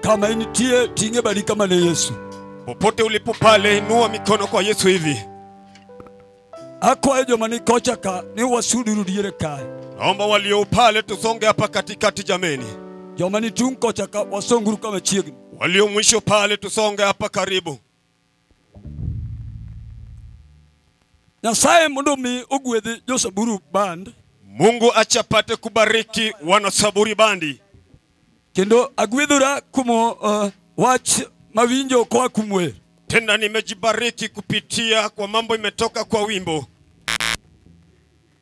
kama initie tinge barika mane Yesu. Popote ulipo pale, inua mikono kwa Yesu hivi. Akwaye joma ni kocha ka ni wasuduru diere kae. Naomba walio pale tusonge hapa katikati jameni. Joma ni tung kocha ka wasonguru kama chiegni. Walio mwisho pale tusonge hapa karibu. Nyasaye mondo mi ogwedhi Josaburu band. Mungu achapate kubariki wanasaburi bandi. Kendo agwedhura kumo wach mawinjo kwa kumwe. Tena nimejibariki kupitia kwa mambo imetoka kwa wimbo.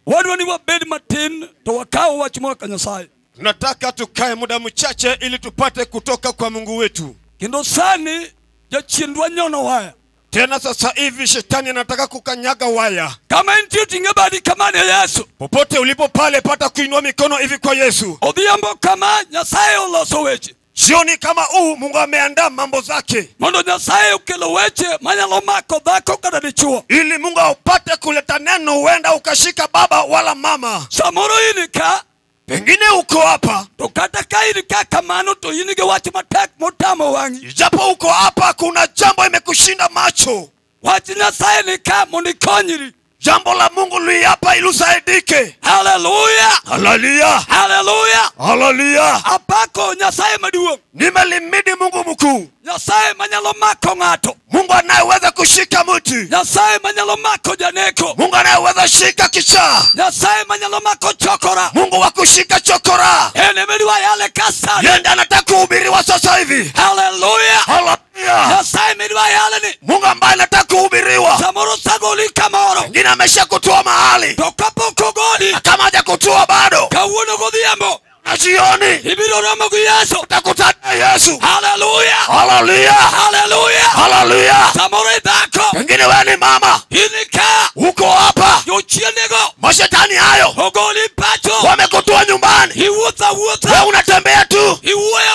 Wadwa ni wabed matin to wakao wach mwaka Nyasaye. Nataka tukae muda mchache ili tupate kutoka kwa Mungu wetu. Kendo sani jachindwa nyono waya. Tena sasa hivi shetani anataka kukanyaga waya. Kama inti tinge badi kama ni Yesu. Popote ulipo pale pata kuinua mikono hivi kwa Yesu. Odhiambo kama Nyasaye oloso weche. Jioni kama Mungu ameandaa mambo zake. Mondo Nyasaye ukelo weche manyalo mako dhako kada dichuo. Ili Mungu upate kuleta neno huenda ukashika baba wala mama. Samoro ini ka. Pengine uko hapa. Tokata ka ini ka kamano to ini ge wach matek motamo wangi. Ijapo uko hapa kuna jambo imekushinda macho. Wach Nyasaye ni ka monikonyiri. Jambo la Mungu li hapa ilusaidike. Hallelujah. Hallelujah. Hallelujah. Hallelujah. Apako Nyasaye maduong. Nimelimidi Mungu mkuu. Nyasaye manyalo mako ngato. Mungu anayeweza kushika mti. Nyasaye manyalo mako janeko. Mungu anayeweza shika kichaa. Nyasaye manyalo mako chokora. Mungu wa kushika chokora. Ene mediwa yale kasa. Yende anataka kuhubiriwa sasa hivi. Hallelujah. Hallelujah. Nyasaye mediwa yale ni. Mungu ambaye anataka kuhubiriwa. Samoro sagoli kamoro. Ngine amesha kutoa mahali. Tokapo kogodi. Kama haja kutoa bado. Kawuono godhiambo. Na jioni. Ibiro romo gi Yesu. Utakutana na Yesu. Hallelujah. Hallelujah. Hallelujah. Hallelujah. Samoro dhako. Pengine wewe ni mama. Inika. Uko hapa. Yochienego. Mashetani hayo. Ogoli pacho. Wamekutoa nyumbani. Hiwuotha. Wewe unatembea tu. Hiwuoya.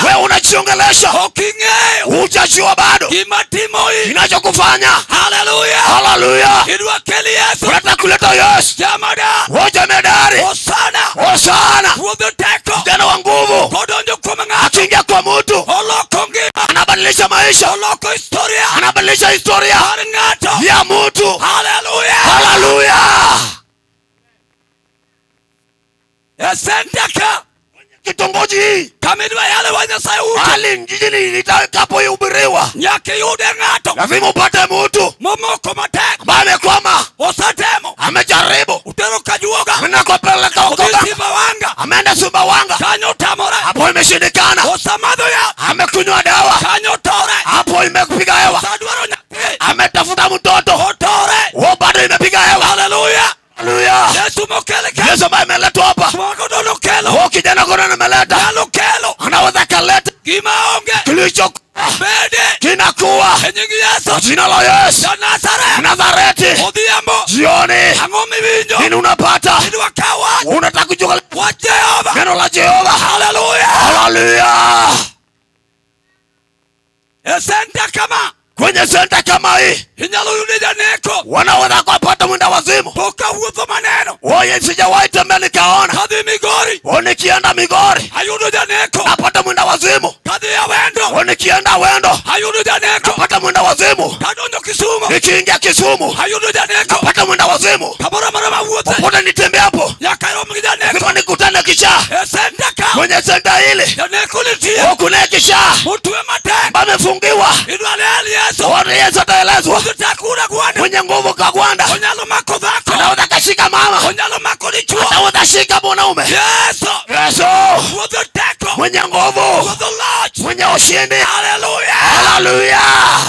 Wewe unachiongelesha. Oking'eyo. Hujajua bado. Gimatimo hii. Kinachokufanya. Hallelujah. Hallelujah. Idwa keli Yesu. Unataka kuleta Yesu. Jamada. Jemedari. Hosana. Hosana. Wuodho teko. Kijana wa nguvu. Kodonjo kuom ng'ato. Akiingia kwa mtu. Oloko ngima. Anabadilisha maisha. Oloko historia. Anabadilisha historia. Mar ng'ato. Ya mtu. Hallelujah. Hallelujah. Esentaka. Kitongoji hii. Kamidwa yale wa Nyasaye ute. Hali njini litakapohubiriwa. Nyaka yude ng'ato. Lazima upate mtu. Momoko matek. Amekwama. Osatemo. Amejaribu. Utero kajuoga. Amenakopeleka huko. Sumbawanga. Ameenda Sumbawanga. Kanyo tamora. Hapo imeshindikana. Osamadho ya. Amekunywa dawa. Kanyo tore. Hapo imepiga hewa. Sadwaro nyake. Ametafuta mtoto. Otore. Bado imepiga hewa. Hallelujah. Hallelujah. Yesu mokele. Yesu ambaye ameletwa hapa. Mwako dono kelo. Kijana kuna ameleta. Kelo kelo. Anaweza kaleta. Gima onge. Kilicho. Bede. Kinakuwa. Enyingi Yesu. Jina la Yesu. Nazareth. Nazareti. Odhiambo. Jioni. Angomi winjo. Nini unapata? Idwa kawa. Unataka kujua Wa Jehova. neno la Jehova. Hallelujah. Hallelujah. Esenta kama. Kwenye senta kama hii. Inyalo yude janeko. Wanaweza kupata mwenda wazimu. Poka wuotho maneno. Oye sijawahi tembea nikaona. Kadhi Migori. Nikienda Migori. Ayudo janeko. Napata mwenda wazimu. Kadhi Awendo. Nikienda Wendo. Ayudo janeko. Napata mwenda wazimu. Kadonjo Kisumu. Nikiingia Kisumu. Ayudo janeko. Napata mwenda wazimu. Kabora marama wuothe. Popote nitembea hapo. Nyakairo mgijaneko. Kama nikutane kisha. Esenta kama. Kwenye senta hili. Janeko litie. Kuna kisha. Mutwe matek. Amefungiwa. Idwa leli Yesu. Wale Yesu ataelezwa. Utakura gwanda. Mwenye nguvu kagwanda. Onyalo mako dhako. Anaweza kashika mama. Onyalo mako dichuo. Anaweza shika mwanaume. Yesu. Yesu. Wuotho teko. Mwenye nguvu. Wuotho loch. Mwenye ushindi. Hallelujah. Hallelujah.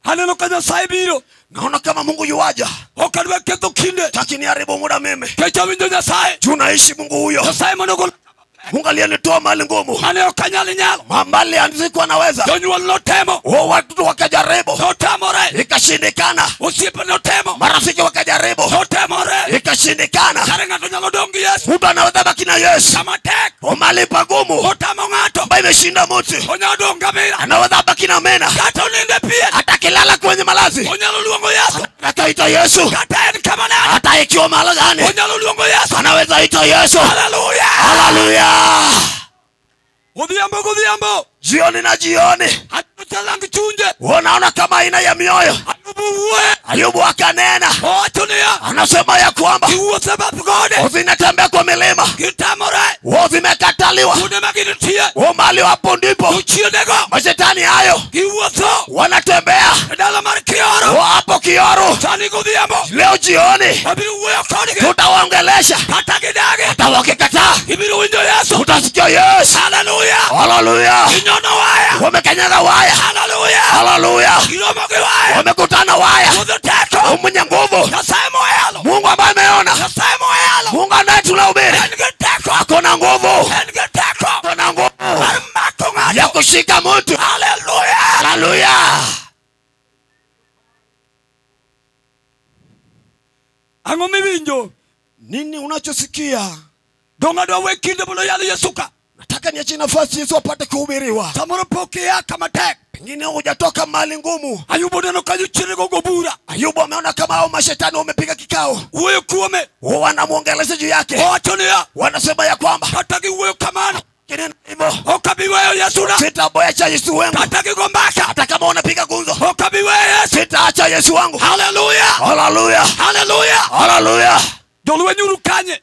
Haneno ka Nyasaye biro. Naona kama Mungu yuaja. Okadwa ketho kinde. Takini haribu muda mimi. Kecha winjo Nyasaye. Tunaishi Mungu huyo. Nyasaye manogol. Mungu aliyenitoa mali ngumu. Mane okanyali nyalo. Mambali andiko anaweza. Jonyuol notemo. Watu wakajaribu. Notamore. Ikashindikana. Osiepe notemo. Marafiki wakajaribu. Notamore. Ikashindikana. Kare ng'ato nyalo dongi Yesu. Mtu anaweza baki na Yesu. Kama tek. Mali pagumu. Otamo ng'ato. Ambaye imeshinda mtu. Onyalo dongo ngamira. Anaweza baki na mena. Kata oninde pien. Hata kilala kwenye malazi. Onyalo luongo Yesu. Ataita Yesu. Kata en kama nani. Hata ikiwa mahali gani. Onyalo luongo Yesu. Anaweza ita Yesu. Hallelujah. Hallelujah. Otieno godhiambo. jioni na jioni. Hatuchalangi chunje. Unaona kama aina ya mioyo. Ayubu akanena. Anasema ya kwamba usinatembea kwa milima. Uzimekataliwa. Umali hapo ndipo mashetani hayo wanatembea hapo Kioro. Leo jioni tutawaongelesha. Hata wakikataa utasikia yes. Hallelujah. Wamekanyaga waya. Hallelujah. Wamekutana waya. Mwenye nguvu Mungu ambaye ameona. Mungu anayetulahubiri akona nguvu. Akona nguvu ya kushika mtu. Hallelujah. Hallelujah. Angomibinjo nini unachosikia? Donga do wekinde bolo yale Yesuka. Nataka niache nafasi Yesu apate kuhubiriwa. Samoro pokea kama tek. Pengine hujatoka mahali ngumu. Ayubu neno kajuchire gogobura. Ayubu ameona kama hao mashetani wamepiga kikao. Uwe kuome. Wanamuongeleza juu yake. Watonia. Wanasema ya kwamba kataki uwe kamana. Kinena hivyo. Okabiweyo Yesuna. Sitaboacha Yesu wangu. Kataki gombaka. Hata kama unapiga gunzo. Okabiweyo. Sitaacha Yesu wangu. Hallelujah. Hallelujah. Hallelujah. Hallelujah. Doluwe nyurukanye.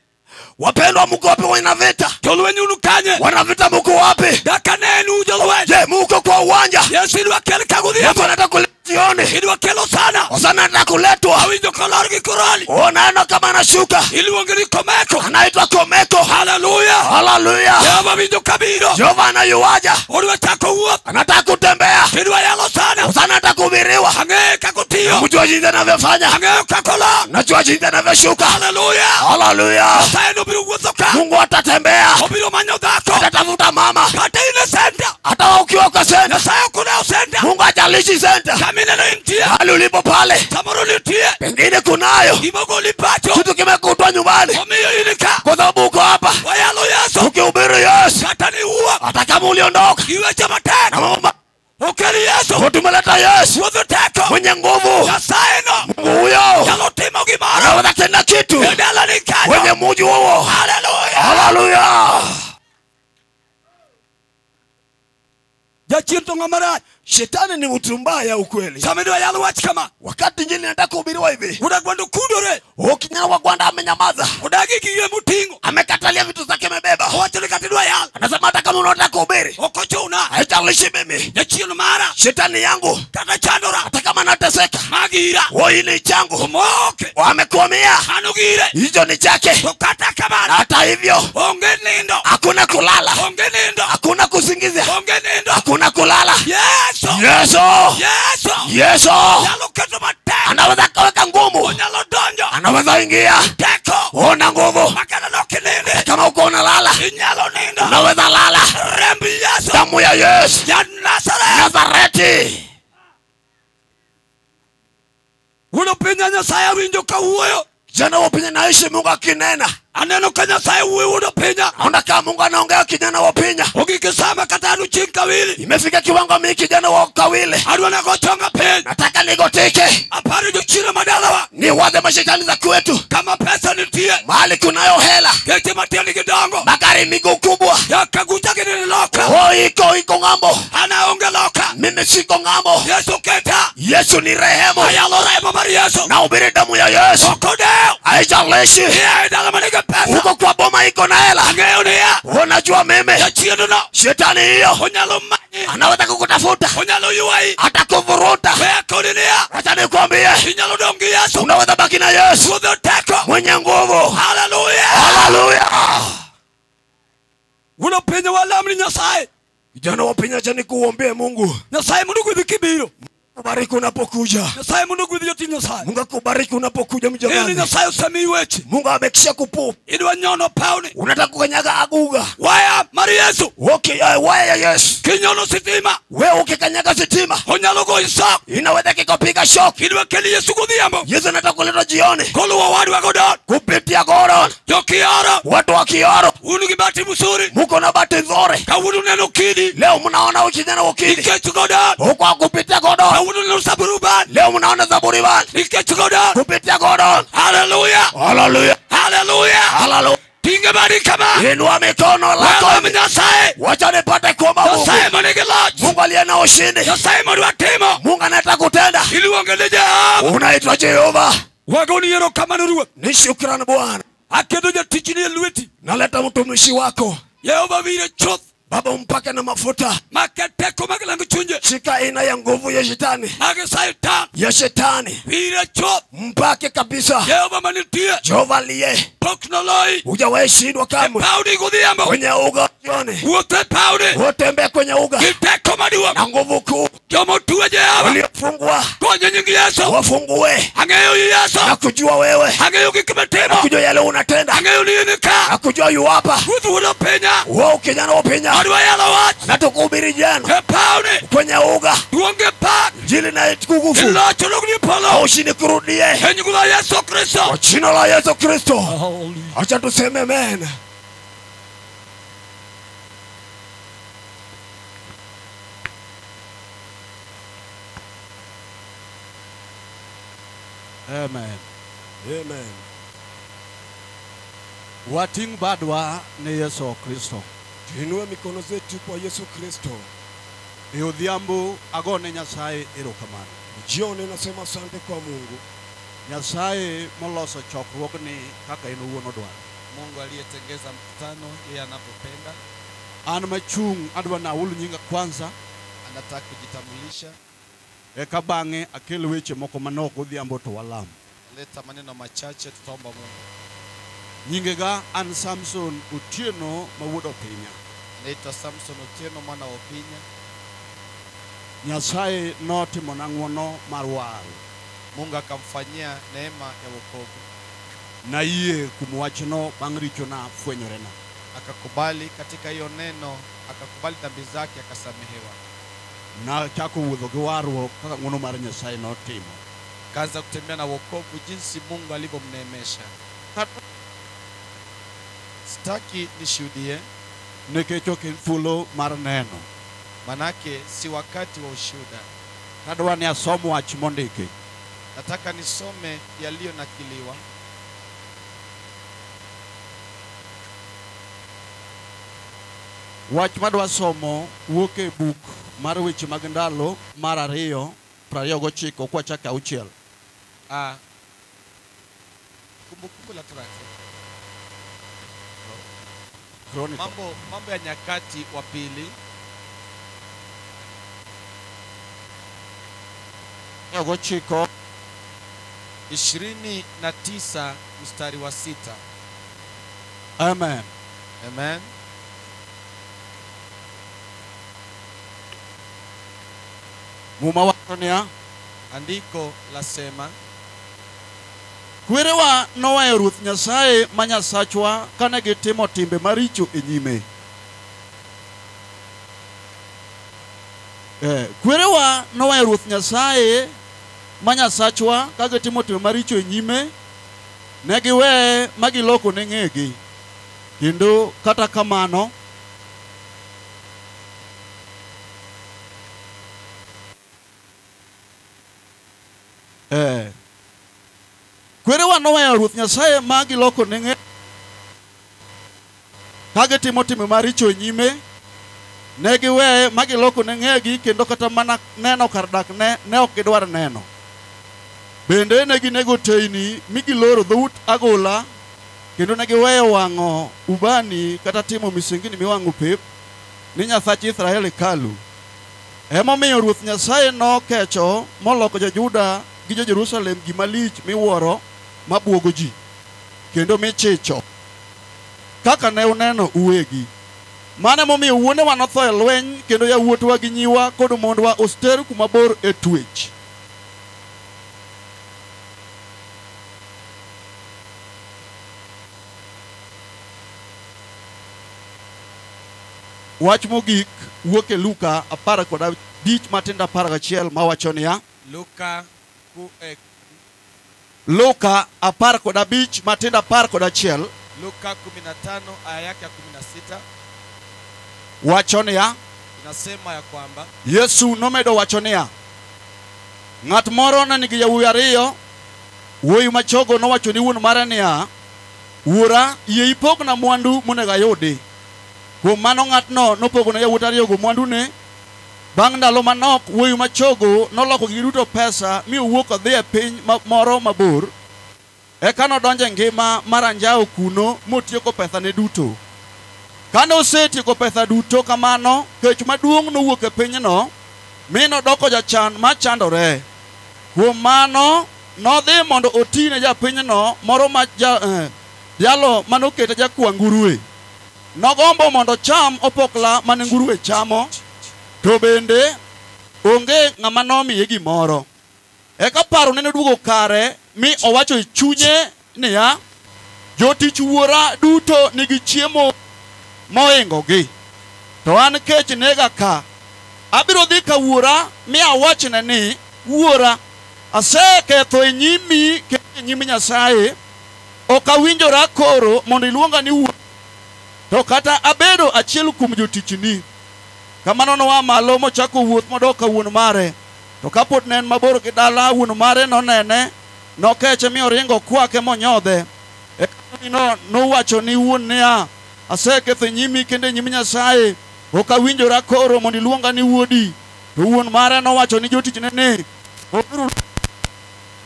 Wapendwa mko wapi wana vita? Doluwe nyurukanye. Wana vita mko wapi? Dakanenu doluwe. Je, mko kwa uwanja? Yesu ilwa kelika gudhiya. Yesu anataka kuliona. Ilwa kelo sana. Osana anataka kuletwa. Awinjo kolorgi kurali. Unaona kama anashuka. Ilwa ngiri komeko. Anaitwa Komeko. Hallelujah. Hallelujah. Yaba winjo kabiro. Jehova anayuaja. Ulwa tako uwa. Anataka kutembea. Ilwa yalo sana. Osana anataka kuhubiriwa. Ange kakutio. Mjua jinsi anavyofanya. Ange kakola. Najua jinsi anavyoshuka. Hallelujah. Hallelujah. Saeno biru wozoka. Mungu atatembea. Obiro manyo dako. Atatafuta mama. Kata ile senta. Hata ukiwa kwa senta. Sayo kuna senta. Mungu ajalishi senta. Kamina na intia. Hali ulipo pale. Samoro litie. Pengine kunayo. Ibogo lipacho. Kitu kimekutwa nyumbani. Omiyo ilika. Kwa sababu uko hapa. Wayalo Yesu. Ukihubiri Yesu. Kata ni uwa. Hata kama uliondoka. Iwe chamateka. Na mama. Ukeli Yesu. Utumeleta Yesu. Wozoteko. Mwenye nguvu. Na saeno. Mungu huyo. Yalo timo gimara. Anaweza tenda kitu. Yedala ni kano. Mwenye muji huo. Hallelujah. Hallelujah. Jachirto ngamara. Shetani ni mtu mbaya ukweli. Samedo yalo wachikama. Wakati injili inataka kuhubiriwa hivi. Udagwando kudore. Kijana wa Gwanda amenyamaza. Udagi kiye mutingo. Amekatalia vitu zake amebeba. Wacha katidwa yalo. Anasema hata kama unataka kuhubiri. Okochuna. Haitalishi mimi. Jachirto mara. Shetani yangu. Kata chandora. Hata kama nateseka. Magira. Woi ni changu. Umoke. Wamekomea. Anugire. Hicho ni chake. Ukata kamana. Hata hivyo. Onge nindo. Hakuna kulala. Onge nindo. Hakuna kusingiza. Onge nindo. Hakuna kulala. Yesu. Yesu. Yesu. Yesu. Yalo keto mateka. Anaweza kaweka ngumu. Yalo donjo. Anaweza ingia. Teko. Una nguvu. Makana noke ninde. Kama uko unalala. Inyalo nindo. Unaweza lala. Rembi Yesu. Damu ya Yesu. Ya Nazareth. Nazareti. Unapenya Nyasaye winjo kauyo. Jana wapenya naishi Mungu akinena. Aneno kanya Nyasaye uwe unapenya. Naona kama Mungu anaongea kijana wapenya. Ukikisama katanu chinkawili. Imefika kiwango mimi kijana wa kawile. Adwana gochonga pen. Nataka nigoteke. Apari jochira madalawa. Ni waze mashetani za kwetu. Kama pesa nitie. Mahali kunayo hela. Kete matiani kidango. Magari miguu kubwa. Yakaguta kini loka. Iko ngambo. Anaonge loka. Mimi siko ngambo. Yesu keta. Yesu ni rehemu. Ayalo rehemu mari Yesu. Na ubiri damu ya Yesu. Okodeo. Haijalishi. Pesa. Uko kwa boma iko na hela. Angeonea. Unajua mimi. Shetani hiyo. Onyalo manyi. Anaweza kukutafuta. Onyalo yuai. Atakuvuruta. Wea kodinea. Acha nikwambie. Inyalo dongi Yesu. Unaweza baki na Yesu. Udhoteko. Mwenye nguvu. Hallelujah. Hallelujah. Unapenya walamni Nyasaye. Kijana wapenya chani kuombea Mungu. Nyasaye mundu kibiro. Kubariki unapokuja. Nyasaye mundu kudhi Nyasaye. Mungu akubariki unapokuja mjomani. Ili Nyasaye usemi wechi. Mungu amekisha kupu. Idwa nyono pauni. Unataka kukanyaga aguga. Waya mari Yesu. Okay, waya Yesu. Kinyono sitima. Wewe ukikanyaga sitima. Onyalo go isok. Inaweza kikupiga shock. Idwa keli Yesu kudhiambo. Yesu anataka kuleta jioni. Kolo wa wadu wa Godon. Kupitia Godon. Yo Kioro. Watu wa Kioro. Unu kibati musuri. Muko na bati nzuri. Kawudu neno kidi. Leo mnaona ukijana wakidi. Ikechu Godon. Huko kupitia Godon. Kawudu neno saburuban. Leo mnaona zaburi bani. Ikechu Godon. Kupitia Godon. Hallelujah. Hallelujah. Hallelujah. Hallelujah. tinga bari kama inua mikono lako. Wacha nipate kuomba Mungu. Mungu aliye na ushindi, Mungu anataka kutenda. Unaitwa Jehova. Ni shukrani Bwana. Naleta mtumishi wako Baba, umpake na mafuta. Shika aina ya nguvu ya shetani. Mpake kabisa. Jehova aliye hujawahi shindwa kamwe. Kwenye uga jioni, utembee kwenye uga na nguvu kuu. Waliofungwa wafungue, na kujua wewe, na kujua yale unatenda, na kujua yu hapa. Wao kijana wapenya na tukuhubiri jana kwenye uga jili na tukufu ushindi kurudie kwa jina la Yesu Kristo. Acha tuseme amen. Amen. Amen. Wating badwa ni Yesu Kristo. Tuinue mikono zetu kwa Yesu Kristo. Odhiambo agone Nyasaye erokamano. Jioni nasema asante kwa Mungu. Nyasaye moloso chokruogni kaka en owuon odwaro. Mungu aliyetengeza mkutano yeye anapopenda. An machung adwa naulu nyinga kwanza, Anataka kujitambulisha. Eka bang'e akel weche moko manok odhiambo to walam. Leta maneno machache tutaomba Mungu. Nyingega an Samson Otieno mawuod Opinya. Naitwa Samson Otieno mwana wa Opinya. Nyasaye notimo nang'wono mar war. Mungu akamfanyia neema ya wokovu. Na yie kuom wachno bang' richona fwenyorena. Akakubali katika hiyo neno, akakubali dhambi zake, akasamehewa. Na chako wuotho gi warruok kaka ng'wono mar Nyasaye notimo. Kaanza kutembea na wokovu jinsi Mungu alivyomneemesha. Sitaki nishuhudie Nikech ok en thuolo mar neno. manake si wakati wa ushuhuda. Kadwa ni asom wach mondiki. Nataka nisome yaliyonakiliwa. Wach madwa somo wuok e buk mar weche mag ndalo mar 2:29 kwa chaka 6. Kumbukumbu la Torati. Chronicle. Mambo ya Nyakati wa pili. 29 mstari wa 6. Amen. Amen. Muma wakonia Andiko lasema, kwerewa noweyo Ruoth Nyasaye ma Nyasachwa kane gitimo timbe maricho e nyime. Kwerewa noweyo Ruoth Nyasaye ma Nyasachwa ka gitimo timbe maricho e nyime, ne giweye ma giloko ne ng'egi. Kendo kata kamano kwerewa noweyo Ruoth Nyasaye ma giloko ne ng'egi ka gitimo timbe maricho e nyime, ne giweye ma giloko ne ng'egi, kendo kata mana neno kar dak ne ok gidwar neno. Bende ne ginego teyni mi giloro dhout agola, kendo ne giweyo wang'o ubani kata timo misengini miwang'o pep ni Nyasach Israel hekalu. Emomiyo Ruoth Nyasaye nokecho moloko jo-Juda gi jo-Jerusalem gima lich miwuoro mabwogo ji, kendo michicho kaka ne uneno uwegi. Mano momiyo wuonewa notho e lweny, kendo yawuotwa gi nyiwa kod mondwa oster kuma bor e twech. Wach mogik wuok e Luka 15 matindo 11 mawacho niya. Luka 15 matindo 11. Luka 15 aya yake ya 16. Wacho niya. Inasema ya kwamba Yesu nomedo wacho niya, ng'at moro ne nigi yawuowi ariyo. Wuowi machogo nowacho ni wuon mare niya, Wuora yie ipogna mwandu monego ayudi. Kuom mano ng'atno nopogona yawuot ariyogo mwandune. Bang' ndalo manok wuoyi machogo noloko gigi duto pesa mi owuok odhi e piny moro mabor. Eka nodonjo e ngima mar anjawo kuno motieko pesane duto. Kane osetieko pesa duto kamano, kech maduong' nowuok e pinyno mi nodoko jachan machandore. Kuom mano nodhi mondo oti ne japinyno moro ma jalo manokete jakwa nguruwe. Nogombo mondo cham opokla mane nguruwe chamo, to bende onge ng'ama nomiye gimoro. Eka paro ne noduogo kare mi owacho e chunye niya, jotich wuora duto nigi chiemo moingogi, to an kech nega ka. Abiro dhi ka wuora mi awachne ni, wuora, aseketho e nyimi kendo e nyim Nyasaye, ok awinjora koro mondo iluonga ni wuora, to kata abedo achiel kuom jotichni. Kamano noa malo mochako wuoth modok ka wuon mare. To kapod ne en mabor gi dala, wuon mare nonene, nokeche mi oringo kwake monyodhe. Nowacho ni wuon niya, aseketho nyimi kendo e nyim Nyasaye, ok awinjora koro mondo iluonga ni wuodi. To wuon mare nowacho ni jotichne ni,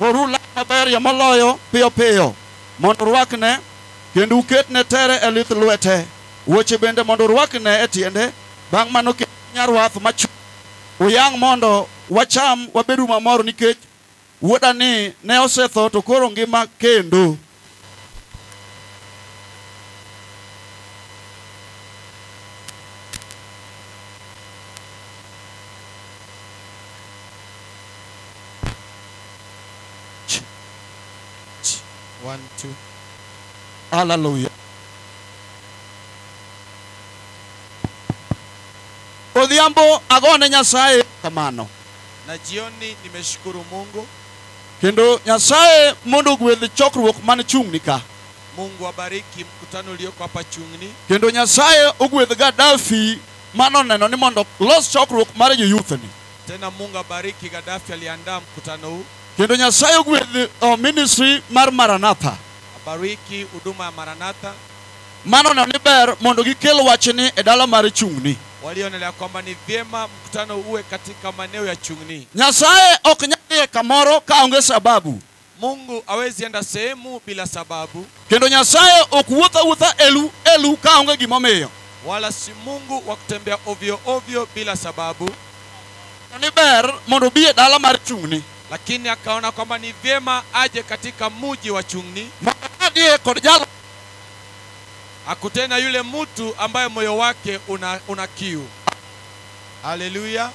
oru law maber ya moloyo piyo piyo mondo urwakne, kendo uketne tere e lith lwete, wuoche bende mondo urwakne e tiende. Bang' mano nyarwath machu uyang' mondo wacham wabedu mamor, nikech wuoda ni ne osetho to koro ngima kendo. One, two. Hallelujah. Odhiambo agone Nyasaye kamano. Na jioni nimeshukuru Mungu. Kendo Nyasaye mondo gwedh chokruok man chung'ni ka. Mungu abariki mkutano ulioko hapa chung'ni. Kendo Nyasaye ogwedh Gaddafi manoneno ni mondo los chokruok mar youth ni. Tena Mungu abariki Gaddafi aliandaa mkutano huu. Kendo Nyasaye ogwedh ministry mar Maranatha. Abariki huduma ya Maranatha. Manoneno ni ber mondo gikel wachni e dala mar chung'ni. Walionelea kwamba ni vyema mkutano uwe katika maeneo ya chung'ni. Nyasaye ok nyal kamoro ka onge sababu. Mungu hawezi enda sehemu bila sababu. Kendo Nyasaye ok wuotha elu ka onge gimomiyo. Wala si Mungu wa kutembea ovyo ovyo bila sababu. Ni ber mondo bi e dala mar chung'ni. Lakini akaona kwamba ni vyema aje katika mji wa chung'ni. Adie kod jalo akutena yule mtu ambaye moyo wake una kiu. Haleluya.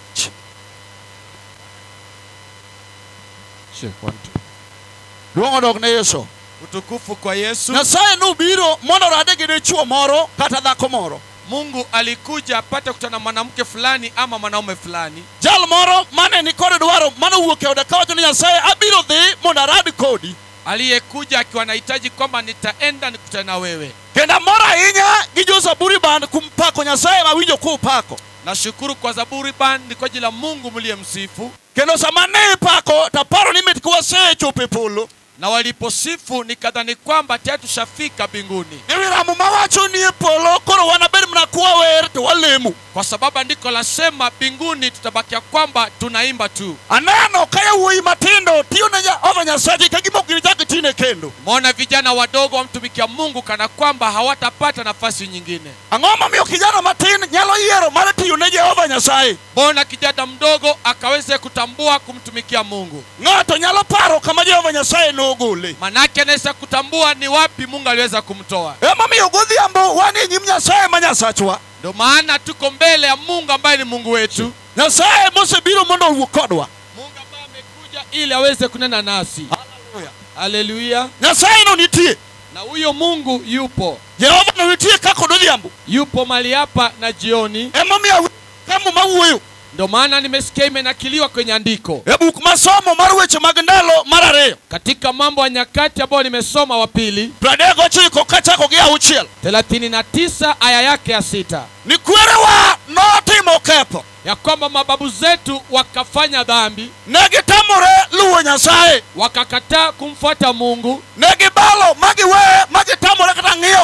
Luongo dog ne Yesu. Utukufu kwa Yesu. Nyasaye nobiro mondo rade gi dichuo moro kata dhako moro. Mungu alikuja apate kutana mwanamke fulani ama mwanaume fulani. Jal moro mane ni kod dwaro mane wuoke oda kawacho ni Nyasaye abiro dhi mondo arad kodi. Aliyekuja akiwa anahitaji kwamba nitaenda nikutane na wewe. Kenda mora hinya gi jo Zaburi band kumpako Nyasaye mawinjo kupako. Nashukuru kwa Zaburi band ni kwa ajili ya Mungu mliyemsifu. Kendo samane pako taparo ni mitkuwa sechope polo. Na waliposifu nikadhani kwamba tayari tushafika mbinguni. Ewiramu mawacho ni polo koro wanabedi mnakuwa wer to walemu. Kwa sababu andiko lasema mbinguni tutabakia kwamba tunaimba tu. Anano kaya wuoyi matindo tiyo na Jehova Nyasaye kagimo gilitaki tine kendo. Mbona vijana wadogo wamtumikia Mungu kana kwamba hawatapata nafasi nyingine? Ang'oma miyo kijana matini nyalo yiero mara tiyo na Jehova Nyasaye. Mbona kijana mdogo akaweze kutambua kumtumikia Mungu? Ng'ato nyalo paro kama Jehova Nyasaye nogole. Manake anaweza kutambua ni wapi Mungu aliweza kumtoa. Ema miyo godhiambo wani nyim Nyasaye ma Nyasachwa. Ndio maana tuko mbele ya Mungu ambaye ni Mungu wetu. Nyasaye mosebiro mondo owuo kodwa. Mungu ambaye amekuja ili aweze kunena nasi. Haleluya. Haleluya. Nyasaye no nitie. Na huyo Mungu yupo. Jehova no nitie kako dodhiambo. Yupo mali hapa na jioni. Ema miyo kama mawuoyo. Ndio maana nimesikia imenakiliwa kwenye andiko. Buk masomo mar weche mag ndalo mar ariyo. Katika Mambo ya Nyakati ambayo nimesoma wa pili. 39 kachako gi 6. 39 aya yake ya 6. Ni kwerewa notimo kepo. Ya kwamba mababu zetu wakafanya dhambi. Negitamore luwo Nyasaye. Wakakataa kumfuata Mungu. Negibalo magiwe magitamore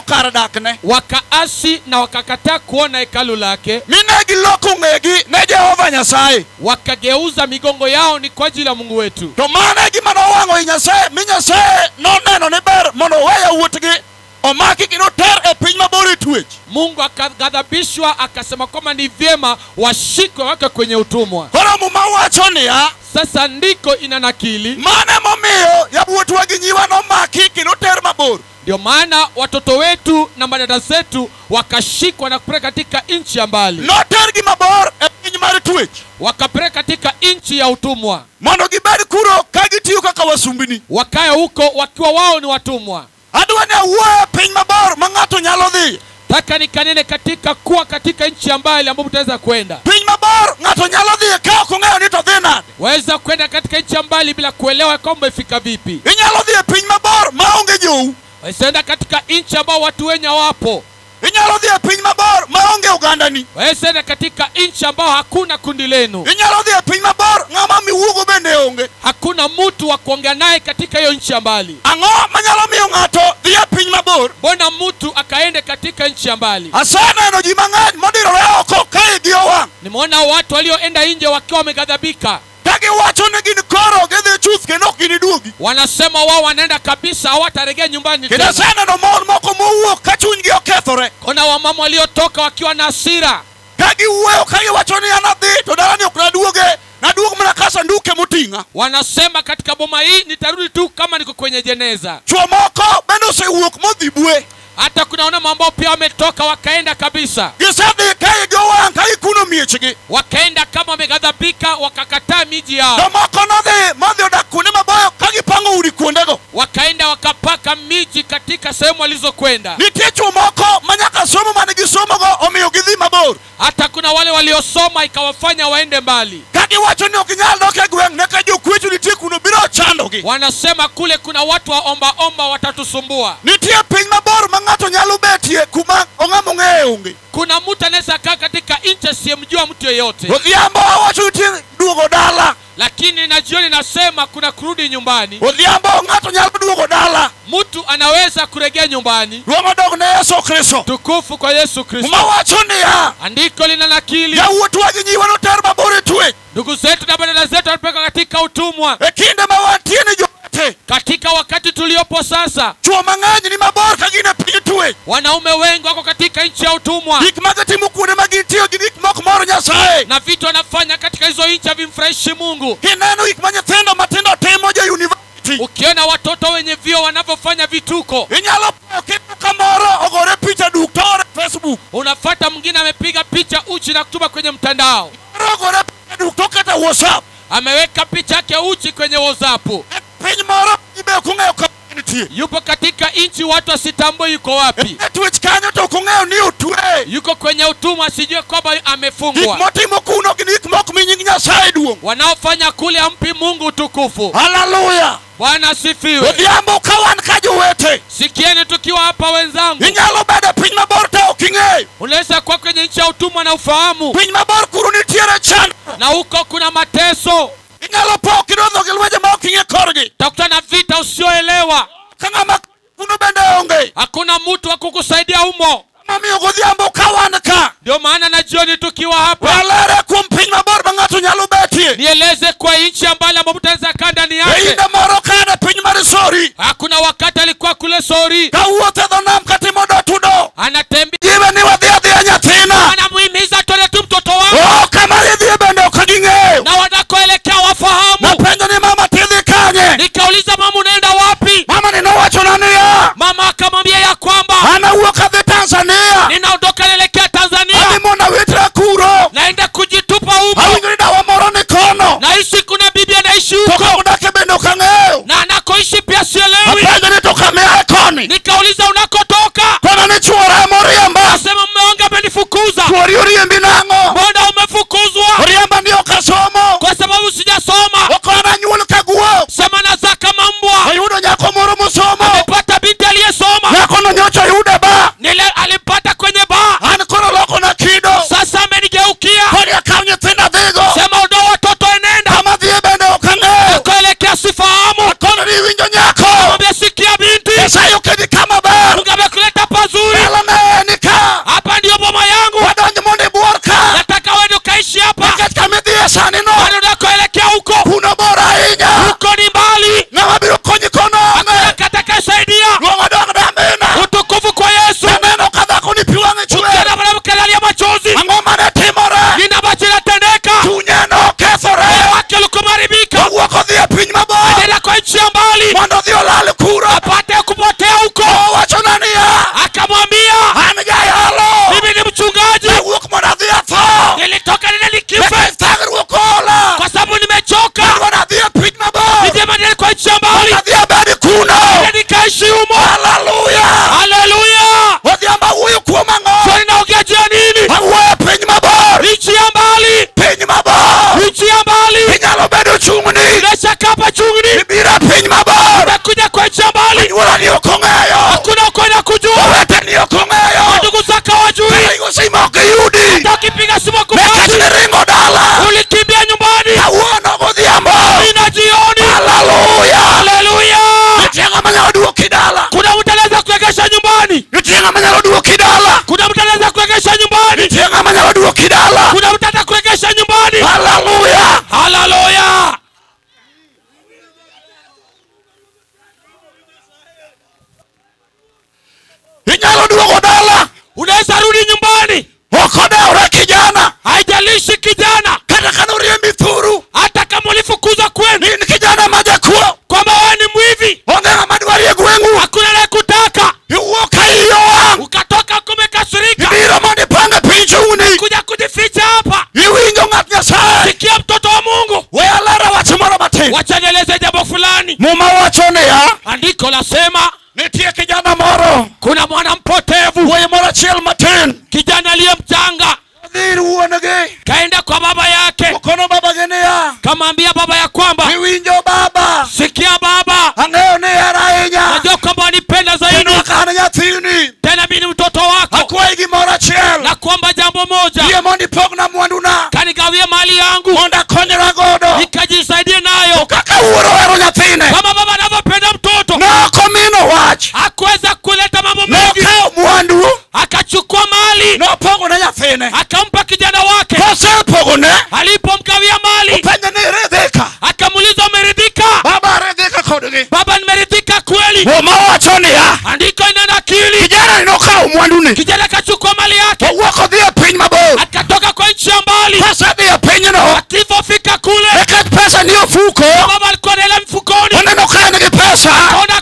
giloko kar dakne. wakaasi na wakakataa kuona hekalu lake, Mine giloko ngegi ne Jehova Nyasaye. wakageuza migongo yao ni kwa ajili ya Mungu wetu. To mane gima nowango Nyasaye, mi Nyasaye noneno ni ber mondo weya wuotgi omaki kino ter e piny mabor twech. Mungu akaghadhabishwa akasema kwamba ni vyema washikwe wake kwenye utumwa. Koro muma wacho niya, Sasa ndiko inanakili, mane momiyo yawuotwa gi nyiwa nomaki kino ter mabor. ndio maana watoto wetu na madada zetu wakashikwa na kupeleka katika nchi ya mbali, Noter gi mabor e piny mar twech. wakapeleka katika nchi ya utumwa, Mondo gibed kuro ka gitiyo kaka wasumbini. wakae huko wakiwa wao ni watumwa. Adwa ni awuoyo piny mabor ma ng'ato nyalo dhi. Taka nikanene katika kuwa katika nchi ya mbali ambapo utaweza kwenda. Piny mabor ng'ato nyalo dhi ka ok ong'eyo ni to dhi nade. Waweza kwenda katika nchi ya mbali bila kuelewa kwamba ifika vipi. Inyalo dhi e piny mabor maonge jou. Waweza katika nchi ambao watu wenye wapo. Inyalo dhi e piny mabor maonge ogandani. Waweza katika nchi ambao hakuna kundi lenu. Inyalo dhi e piny mabor ng'ama miwuogo bende onge. Hakuna mtu wa kuongea naye katika hiyo nchi ya mbali. Ang'o manyalo miyo ng'ato dhi e piny mabor? Mbona mtu akaende katika nchi ya mbali? Aseneno ji mang'eny modirore oko ka igi owang'. Nimeona watu walioenda nje wakiwa wameghadhabika. Ka giwacho ni gin koro gidhi chuth kendo ok giniduogi. Wanasema wao wanaenda kabisa, hawatarejea nyumbani Kendo tena. aseneno mon moko mowuok ka chunygi okethore. Kuna wamama waliotoka wakiwa na hasira, Ka giwuoyo ka giwacho ni an adhi to dalani ok naduoge. Naduog mana ka sanduke moting'a. wanasema katika boma hii nitarudi tu kama niko kwenye jeneza. Chuo moko bende osewuok modhi bwe. Hata kunaona mambo pia wametoka wakaenda kabisa, Gisedhi ka igi owang' ka gikuno miechgi. wakaenda kama wameghadhabika, wakakataa miji To yao, moko nodhi modhi odak kuonde maboyo ka gipango udi kuondego. wakaenda wakapaka miji katika sehemu walizokwenda. Nitie chuo moko manyaka somo mane gisomogo omiyo gidhi mabor. Hata kuna wale waliosoma ikawafanya waende mbali. Ka giwacho ni ok inyal dok e gweng' neka jokwecho nitie kuno biro chandogi. Wanasema kule kuna watu wa omba watatusumbua. Nitie piny mabor ma ng'ato nyalo betie kuma ong'ama ong'eyo onge. Kuna mtu anaweza kaa katika nchi asiyemjua mtu yeyote, Odhiambo awacho nitie duogo dala. lakini na jioni nasema kuna kurudi nyumbani. Odhiambo ng'ato nyalo duogo dala. Mtu anaweza kurejea nyumbani. Duogo dog ne Yesu Kristo. Tukufu kwa Yesu Kristo. Uma wacho niya, Andiko linanakili, yawuotwa gi nyiwa noter mabor e twech. ndugu zetu na badala zetu walipelekwa katika utumwa. E kinde ma wantie ni jowete. Katika wakati tuliopo sasa, Chuo mang'eny ni mabor ka gin e piny twech. wanaume wengi wako katika nchi ya utumwa, Gik ma gitimo kuonde ma gintiyo gi gik mok moro Nyasaye. na vitu wanafanya katika hizo nchi havimfurahishi Mungu. Kineno gik ma nyithindo matindo timo jo university. Ukiona watoto wenye vio wanavyofanya vituko, Inyalo payo kitu kamoro ogore picha duk to ore Facebook. unafuata mwingine amepiga picha uchi na kutuma kwenye mtandao, Ogore picha duk to kata WhatsApp. ameweka picha yake uchi kwenye WhatsApp. Piny moro ibe ok ong'eyo ka nitie. Yupo katika nchi watu asitambue yuko wapi. E twech kanyo to ok ong'eyo ni otwe. Yuko kwenye utumwa, asijue kwamba Gik amefungwa. motimo kuno gin gik mok mi nying Nyasaye duong'. Wanaofanya kule ampi Mungu utukufu. Haleluya. Bwana asifiwe. Odhiambo ka wan ka jowete. Sikieni tukiwa hapa wenzangu, Inyalo bedo piny mabor to ok ing'eyo. unaweza kuwa kwenye nchi ya utumwa na ufahamu, Piny mabor kuro nitiere chand. na huko kuna mateso, Inyalo po kidodho gi lweje ma ok ing'e korgi. utakuta na vita usioelewa. Ka ng'ama kuno bende onge. Hakuna mtu wa kukusaidia humo. Mamiyo godhiambo ka wan ka. Ndio maana na jioni tukiwa hapa, Walere kuom piny mabor ma ng'ato nyalo betie. nieleze kwa nchi ambayo ambapo utaweza kaa ndani E yake. inde moro ka ne piny mar Sori. Hakuna wakati alikuwa kule Sori, Ka wuotho e dho nam katimo do tudo. anatembea, Jiwe ni wadhi adhiya nyathina. anamuhimiza twende tu mtoto wangu, Oh, kama idhiye bende ok ging'eyo. na wanakoelekea wafahamu. Napenjo ni mama tidhi kanye. Nikauliza, mama unaenda wapi? Mama ni nowachona niya. Mama akamwambia ya kwamba An awuok adhi Tanzania. ninaondoka naelekea Tanzania, Adhi mondo awitra kuro. naenda kujitupa huko, Awinjo ni dawa moro ni kono. naishi kuna bibi anaishi To huko, kamodake bende ok ang'eyo. na anakoishi pia sielewi. Apenjo ni to kamiae koni. Nikauliza, unakotoka? Kono ni chuora emoriemba. Asema mume wangu amenifukuza. Chuori oriembi nang'o? Mbona umefukuzwa? Oriemba ni ok asomo. Kwa sababu sijasoma. Ok an anyuol ka guok. Sema nazaa kama mbwa. Ayudo nyako moro mosomo. Amepata binti aliyesoma, Nyakono nyocha yude ba. nile alimpata kwenye baa. An koro lokona kido. Sasa amenigeukia, Koni akaw nyithinda dhigo. sema ondoa watoto enenda. Kama dhiye bende ok ang'eyo. Kuelekea sifahamu, Kono ni winjo nyako. mwambie sikia binti, Nyasaye okedi kama ber. Mungu amekuleta pazuri. reso kidala. Kuna mtu atakuregesha nyumbani. Hallelujah. Hallelujah. Inyalo duogo dala. Unaweza rudi nyumbani. Okodeore kijana. Haijalishi kijana. Kata kana uriembi thuru. Hata kama ulifukuzwa kwenu. Ni kijana majakuo. Kwamba wewe ni mwivi. Ongea madwari ya gwengu. Hakuna anayekutaka. Uoka hiyo. Ukatoka kumekasirika. Ibira mani panga pinchuni. Kuja kujificha hapa. Iwinjo ngatnya saa. Sikia mtoto wa Mungu. Wealara wachimora matini. Wacha nieleze jambo fulani. Muma wachone ya. Andiko lasema Nitie kijana moro. kuna mwana mpotevu. Wewe mora chiel matin. Kijana aliyemchanga. Dhiru uonage. Kaenda kwa baba yake. Ukono baba genea. Kamwambia baba ya kwamba Iwinjo baba. sikia baba. Angeo ni yarainya. Najua kwamba wanipenda zaidi. Teno wakana nyathini. Tena mimi ni mtoto wako. Hakuwa igi mora chiel. Na kuomba jambo moja. Iye mondi pogna mwanduna. Kanigawie mali yangu. Monda konyera godo. Nikajisaidie nayo. Kaka uoro wero nyathine. Kama baba anavyopenda mtoto. Na komino wach. Hakuweza kuleta mambo mengi. Nokao mwandu. Akachukua mali. No pogo na nyathine. Akampa kijana wake. Kose pogo ne. Alipomkawia mali. Upenya ni redheka. Akamuliza umeridhika? Baba redheka kodgi. Baba nimeridhika kweli. Woma wachone ya. Andiko ina nakili. Kijana inokao mwanduni. Kijana akachukua mali yake. Wako dhia piny mabor. Akatoka kwa nchi ya mbali. Pesa dhia piny no. Akifika kule. Ekat pesa niyo fuko. Baba alikuwa na hela mfukoni. Oneno kaya nigi pesa.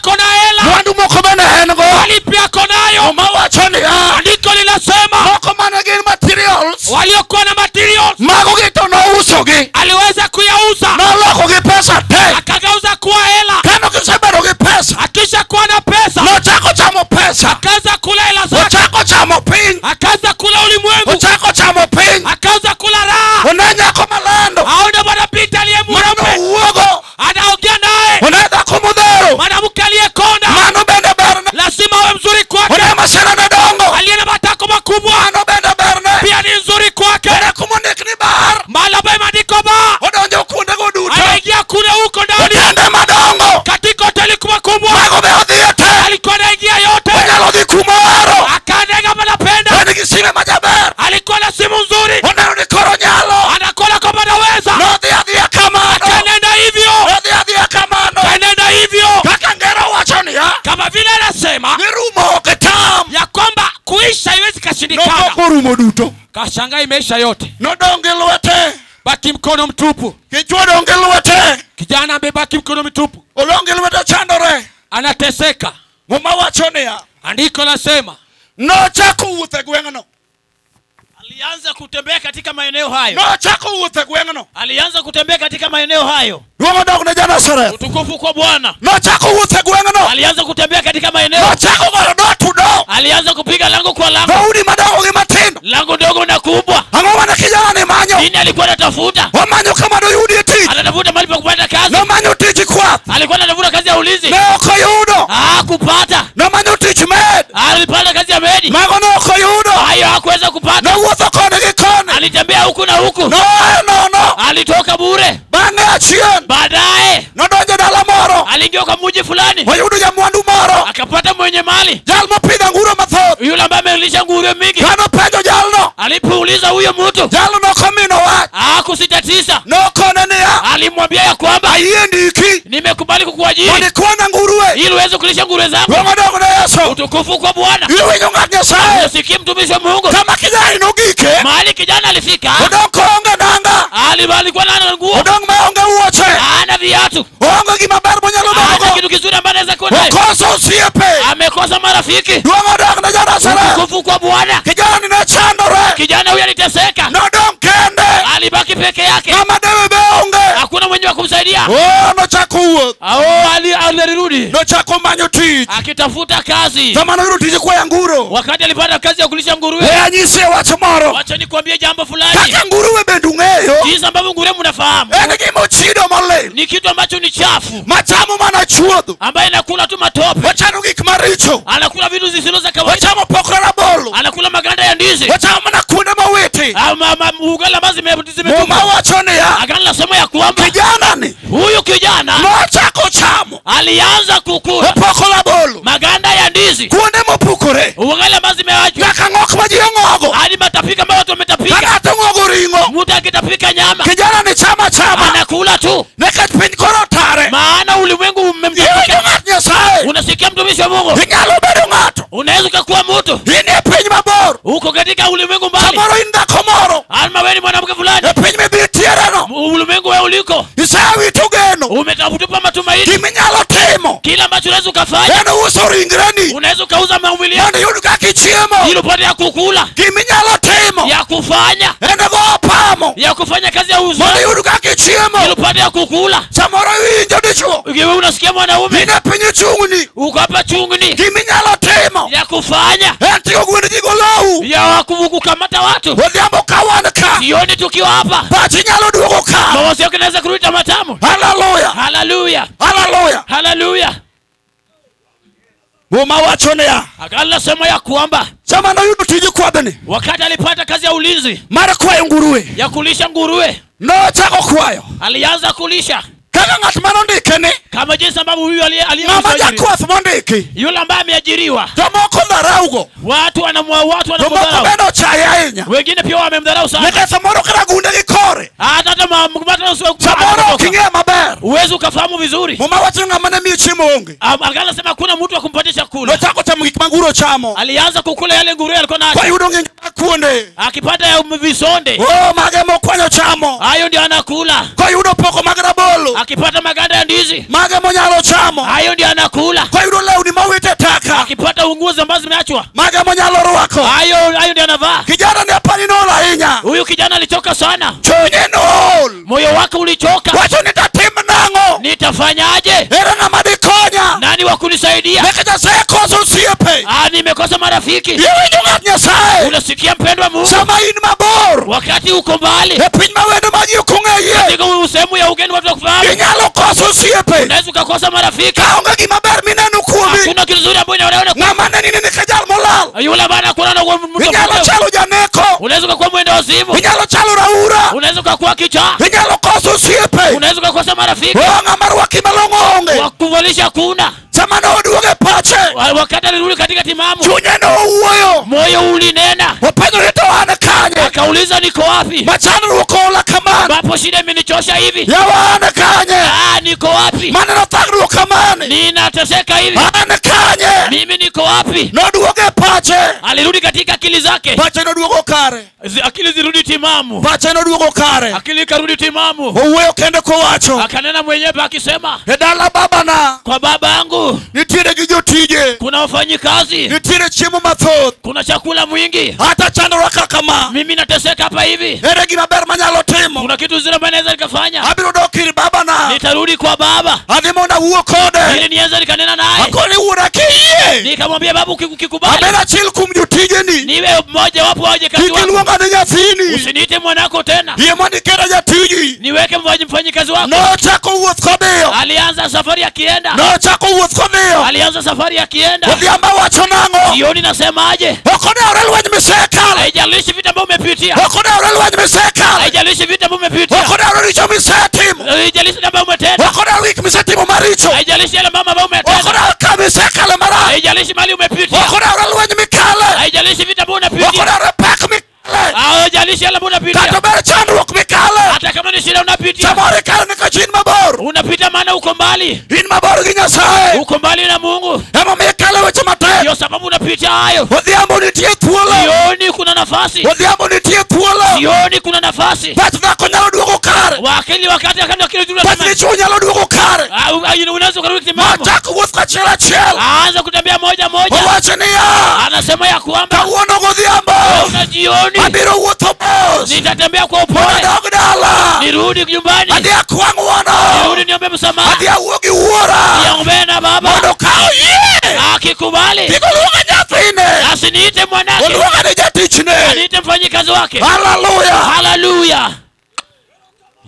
Kona hela. Mwandu moko bene hengo. Mali pia konayo. Woma wachone ya. Andiko linasema. Moko managin materials. Waliokuwa na materials. Mago gito no usogi. Aliweza kuyauza. Na loko gi pesa te. Akagauza kuwa hela. Kano kisebero gi pesa. Akisha kuwa na pesa. No chako chamo pesa. Akaanza kula hela zake. Chako chamo piny. Akaanza kula ulimwengu. Chako chamo piny. Akaanza kula raha. Unanya komalando. Aone bwana Peter aliye mweupe. Mano uogo. Anaongea naye. Unaweza kumudhero. Mwanamke aliyekonda. Mano bende berne. Lazima awe mzuri kwake. Una masana na dongo. Aliye na matako makubwa. Mano bende berne. Pia ni nzuri kwake. Una kumunik ni bar. Malaba imeandikwa ba. Udonjo kunde guduto. Anaingia kule huko ndani. Utende madongo. Katika hoteli kubwa. Mago be odhiete. Alikuwa anaingia yote. Unyalo dhi kumoro. Akaenda kama anapenda. Wene gisime majaber. Alikuwa na simu nzuri. Uneno ni koro nyalo. Anakola kama anaweza. No dhia kamano. Akaenda hivyo. No dhia kamano. Akaenda hivyo. Kaka ngero wachoni ya. Kama vile anasema. Nirumo ketam. Ya kwamba kuisha haiwezi kashindikana. No korumo duto. Kashangaa imeisha yote. No donge lwete. Baki mkono mtupu. Kichwa donge lwete. Kijana amebaki mkono mtupu. Olonge lwete chandore. Anateseka. Muma wachoni ya. Andiko nasema. No chako uwuthe gweng'no. Alianza kutembea katika maeneo hayo. No chako uwuthe gweng'no. Alianza kutembea katika maeneo hayo. Duomo dog ne Nazareth. Utukufu kwa Bwana. No chako uwuthe gweng'no. Alianza kutembea katika maeneo. No chako goro do tudo. Alianza kupiga lango kwa lango. Daudi madongo gi matindo. Lango dogo na kubwa. Ang'o wana kijana ni manyo. Nini alikuwa anatafuta? Wamanyo kama do yudi tich. Anatafuta mahali pa kupata kazi. No manyo tich kwath. Alikuwa anatafuta kazi ya ulinzi. Ne oko yudo. Hakupata. No manyo tich med. Alipata kazi ya medi. Mago no oko yudo. Hayo hakuweza kupata. No wuotho kone gi kone. Alitembea huku na huku. No. Alitoka bure. Bang'e achien. Baadaye Nodonjo dala moro. aliingia kwa mji fulani. Oyudo jamwandu moro. Akapata mwenye mali. Jal mopidho nguro mathoth. Yule ambaye amelisha nguruwe mingi. Kano penjo jalno. Alipouliza huyo mtu. Jalno nokomino wach. Hakusitatisha. Nokone niya. Alimwambia ya kwamba ayie ndiki. Nimekubali kukuajiri. Wanikuona nguruwe. Ili uweze kulisha nguruwe zako. Duomo dog ne Yesu. Utukufu kwa Bwana. Iwinjo ng'at Nyasaye. Unasikia mtumishi wa Mungu. Kama kijana inogike. Mahali kijana alifika. Odong koonge nanga. Alikuwa na nguo. Odong maonge wuoche. Hana viatu. Onge gima ber monyalo Hana dogo. kitu kizuri ambacho anaweza kwenda. Okoso osiepe. Amekosa marafiki. Duomo dog ne Nazareth. Utukufu kwa Bwana. Kijana ninachandore. Kijana huyo aliteseka. Nodong kende. Alibaki peke yake. Kama dewe be onge. Hakuna mwenye wa kumsaidia. Nochako wuoth. Alirudi. Nochako manyo tich. Akitafuta kazi. Sama noyudo tich kwa nguro. Wakati alipata kazi ya kulisha nguruwe. Anyise wach moro. Wacha nikwambie jambo fulani. Kaka nguruwe bende ung'eyo. Jinsi ambavyo nguruwe mnafahamu. En gima ochido molil. Ni kitu ambacho ni chafu. Machamo mana chuodho. Ambaye inakula tu matope. Wachano gik maricho. Anakula vitu zisizo za kawaida. Wachamo pokra rabolo. Anakula maganda ya ndizi. Wachamo mana kuonde mawiti. Ugali ambazo zimetupwa. Muma wachone ya. Agano la somo ya kwamba kijana ni. Huyu kijana. Nochako chamo. Alianza kukula. Pokra rabolo. Maganda ya ndizi. Kuonde mopukore. Ugali ambazo zimewachwa. Nyaka ng'ok ma ji ong'ogo. Hadi kutapika ambao watu wametapika. Ng'ato ng'ogo ringo. Mtu akitapika nyama Kijana ni chama. anakula tu. Nekech piny koro tare. Maana ulimwengu umemtapika. Nyasaye. Unasikia mtumishi wa Mungu? Inyalo bedo ng'ato. Unaweza kuwa mtu. Ini piny mabor. Uko katika ulimwengu mbali. Samoro in dhako moro. Alma wewe ni mwanamke fulani. Piny mibitiere no. Ulimwengu wewe uliko. Isawito geno. Umetafutupa matumaini. Kiminyalo timo. Kila ambacho unaweza kufanya. Eno uso ringreni. Unaweza kauza maumbili yako. Mondo yud kaka chiemo. Ili upate ya kukula. Kiminyalo timo. Ya kufanya. Eno go pamo. Ya kufanya kazi ya uzo. Mondo yud kaka chiemo. Ili upate ya kukula. Samoro winjo dichuo. Wewe unasikia mwanaume. Ine piny chungni. Uko hapa chungni. Kiminyalo timo. Ya kufanya. Enti ogwend jigolow. Ya kukamata watu. Odhiambo kawan ka. Jioni tukiwa hapa. Pachi nyalo duogo ka. Mawazo yako yanaweza kurudi matamu. Hallelujah. Hallelujah. Hallelujah. Hallelujah. Boma wachone ya. Akala sema ya kwamba Sama na yudu tiji kwa beni. wakati alipata kazi ya ulinzi Mara kwa nguruwe. ya kulisha nguruwe, No chako kwayo. alianza kulisha Kaka ngatmano ndikene. kama jinsi ambavyo huyu Mama aliyemsajili jakwath mondiki. yule ambaye ameajiriwa. Tomoko dharaugo. Watu Tomoko wanamdharau, beno chaya inya. wengine pia wamemdharau sana. Nika samoro kara gunde gikore. Hata Samoro kingia maber. uwezi ukafahamu vizuri. Mama wachunga mane mi chimo onge. Akala sema kuna mtu wa kumpatia No chakula. chako tamu gikmanguro chamo. Alianza kukula yale nguruwe alikuwa nayo, Kwa yudo ngenga kuonde. akipata ya visonde Oh mage mokwanyo chamo. hayo ndio anakula. Kwa yudo poko magra bolo. Akipata maganda ya ndizi Mage monyalo chamo. hayo ndio anakula. Kwa yudo leuni mawite taka. Akipata nguo ambazo zimeachwa Mage monyalo rwako. hayo ndio anavaa. Kijana ni apani nola inya. Huyu kijana alichoka sana, Chunye nol. moyo wake ulichoka. Wacho nitatim nango. Nitafanyaje? Era na madikonya. Nani wa kunisaidia? Nekaja se koso siepe. Nimekosa marafiki. Yewe nyunga nyasaye. Unasikia mpendwa Mungu? Sama in mabor. Wakati uko mbali, Piny mawendo maji ukung'eye. niko sehemu ya ugeni, watu wakufahamu, Inyalo koso siepe. unaweza ukakosa marafiki. Kaonge gimaber mineno kuomi. Hakuna kitu nzuri ambacho unaona. Ng'ama neni ni kajal molal. Yule bana kuna na mtu. Inyalo chalo janeko. Unaweza ukakuwa mwendo wazimu. Inyalo chalo raura. Unaweza ukakuwa kichaa. Inyalo koso siepe. Unaweza ukakosa marafiki. Ng'ama rwaki malong'o onge. Wakuvalisha kuna. Sama no oduoge pache. Wakati alirudi katika timamu, Chunye no owuoyo. moyo ulinena. Openyo rito wane kanye. Akauliza niko wapi? Machano rukola kamani. Ambapo shida imenichosha hivi. Ya wane kanye. Niko wapi? Mane no thagru kamani. Ninateseka hivi. Wane kanye. Mimi niko wapi? No duoge pache. Alirudi katika akili zake. Pache no duogo kare. Akili zirudi timamu. Pache no duogo kare. Akili karudi timamu. Owuoyo kende kowacho. Akanena mwenyewe akisema, E dala baba na. kwa baba yangu Nitiere gi jotije. kuna wafanyikazi, Nitiere chiemo mathoth. kuna chakula mwingi. Hata chandora kaka ma. Mimi nateseka hapa hivi. Ere gima ber manyalo timo. Kuna kitu zile ambacho naweza nikafanya. Abiro dok ir baba na. Nitarudi kwa baba Adhi mondo awuo kode. ili niweze nikanena naye. Akoni wuora kiyie. Nikamwambia babu, ukikubali Aben achiel kuom jotijeni. niwe mmoja wapo waje kazi Kik wangu. iluonga ni nyathini. Usiniite mwanako tena. Yie mondo iketa jatiji. Niweke mfanyikazi wako. Nochako wuoth kodhiyo. Alianza safari akienda. Nochako wuoth kodhiyo. Alianza safari akienda. Odhiambo wacho nang'o. Jioni nasemaje? Okodewore lweny misekalo. Haijalishi vita ambavyo umepitia. Okodewore lweny misekalo. Haijalishi vita ambavyo umepitia. Okodewore richo misetimo. Haijalishi ambavyo umetenda. Okodewore gik misetimo maricho. Haijalishi yale mambo ambayo umetenda. Okodewore ka misekalo marach. Haijalishi mali umepitia. Okodewore lweny mikale. Haijalishi vita ambavyo unapitia. Okodewore pek mikale. Haijalishi yale ambayo unapitia. Kata ber chandruok mikale. Hata kama ni shida unapitia. Samoro ikalo nikech in mabor. Unapita maana uko mbali. In mabor gi Nyasaye. Uko mbali na Mungu. Emomiyo ikalo weche matek. Ndio sababu unapitia hayo. Odhiambo nitie thuolo. Jioni kuna nafasi. Odhiambo nitie thuolo. Jioni kuna nafasi. Pach dhako nyalo duogo kare. Wakili wakati akana kile tu Pach dichuo nyalo duogo kare. unaweza kurudi timamu. Machako wuoth kachiel achiel. Aanza kutembea moja moja. Owacho niya. Anasema ya kwamba Kawuono godhiambo. una jioni Abiro wuotho mos. nitatembea kwa Mondo upole. adog dala. Nirudi nyumbani. Adhi akwang' wuono. Nirudi niombe msamaha. Adhi awuo gi wuora. Niombe na baba. Mondo ka oyie. Akikubali. Kik oluonga nyathine. Asiniite mwanake. Oluonga ni jatichne. Aniite mfanyikazi wake. Hallelujah. Hallelujah.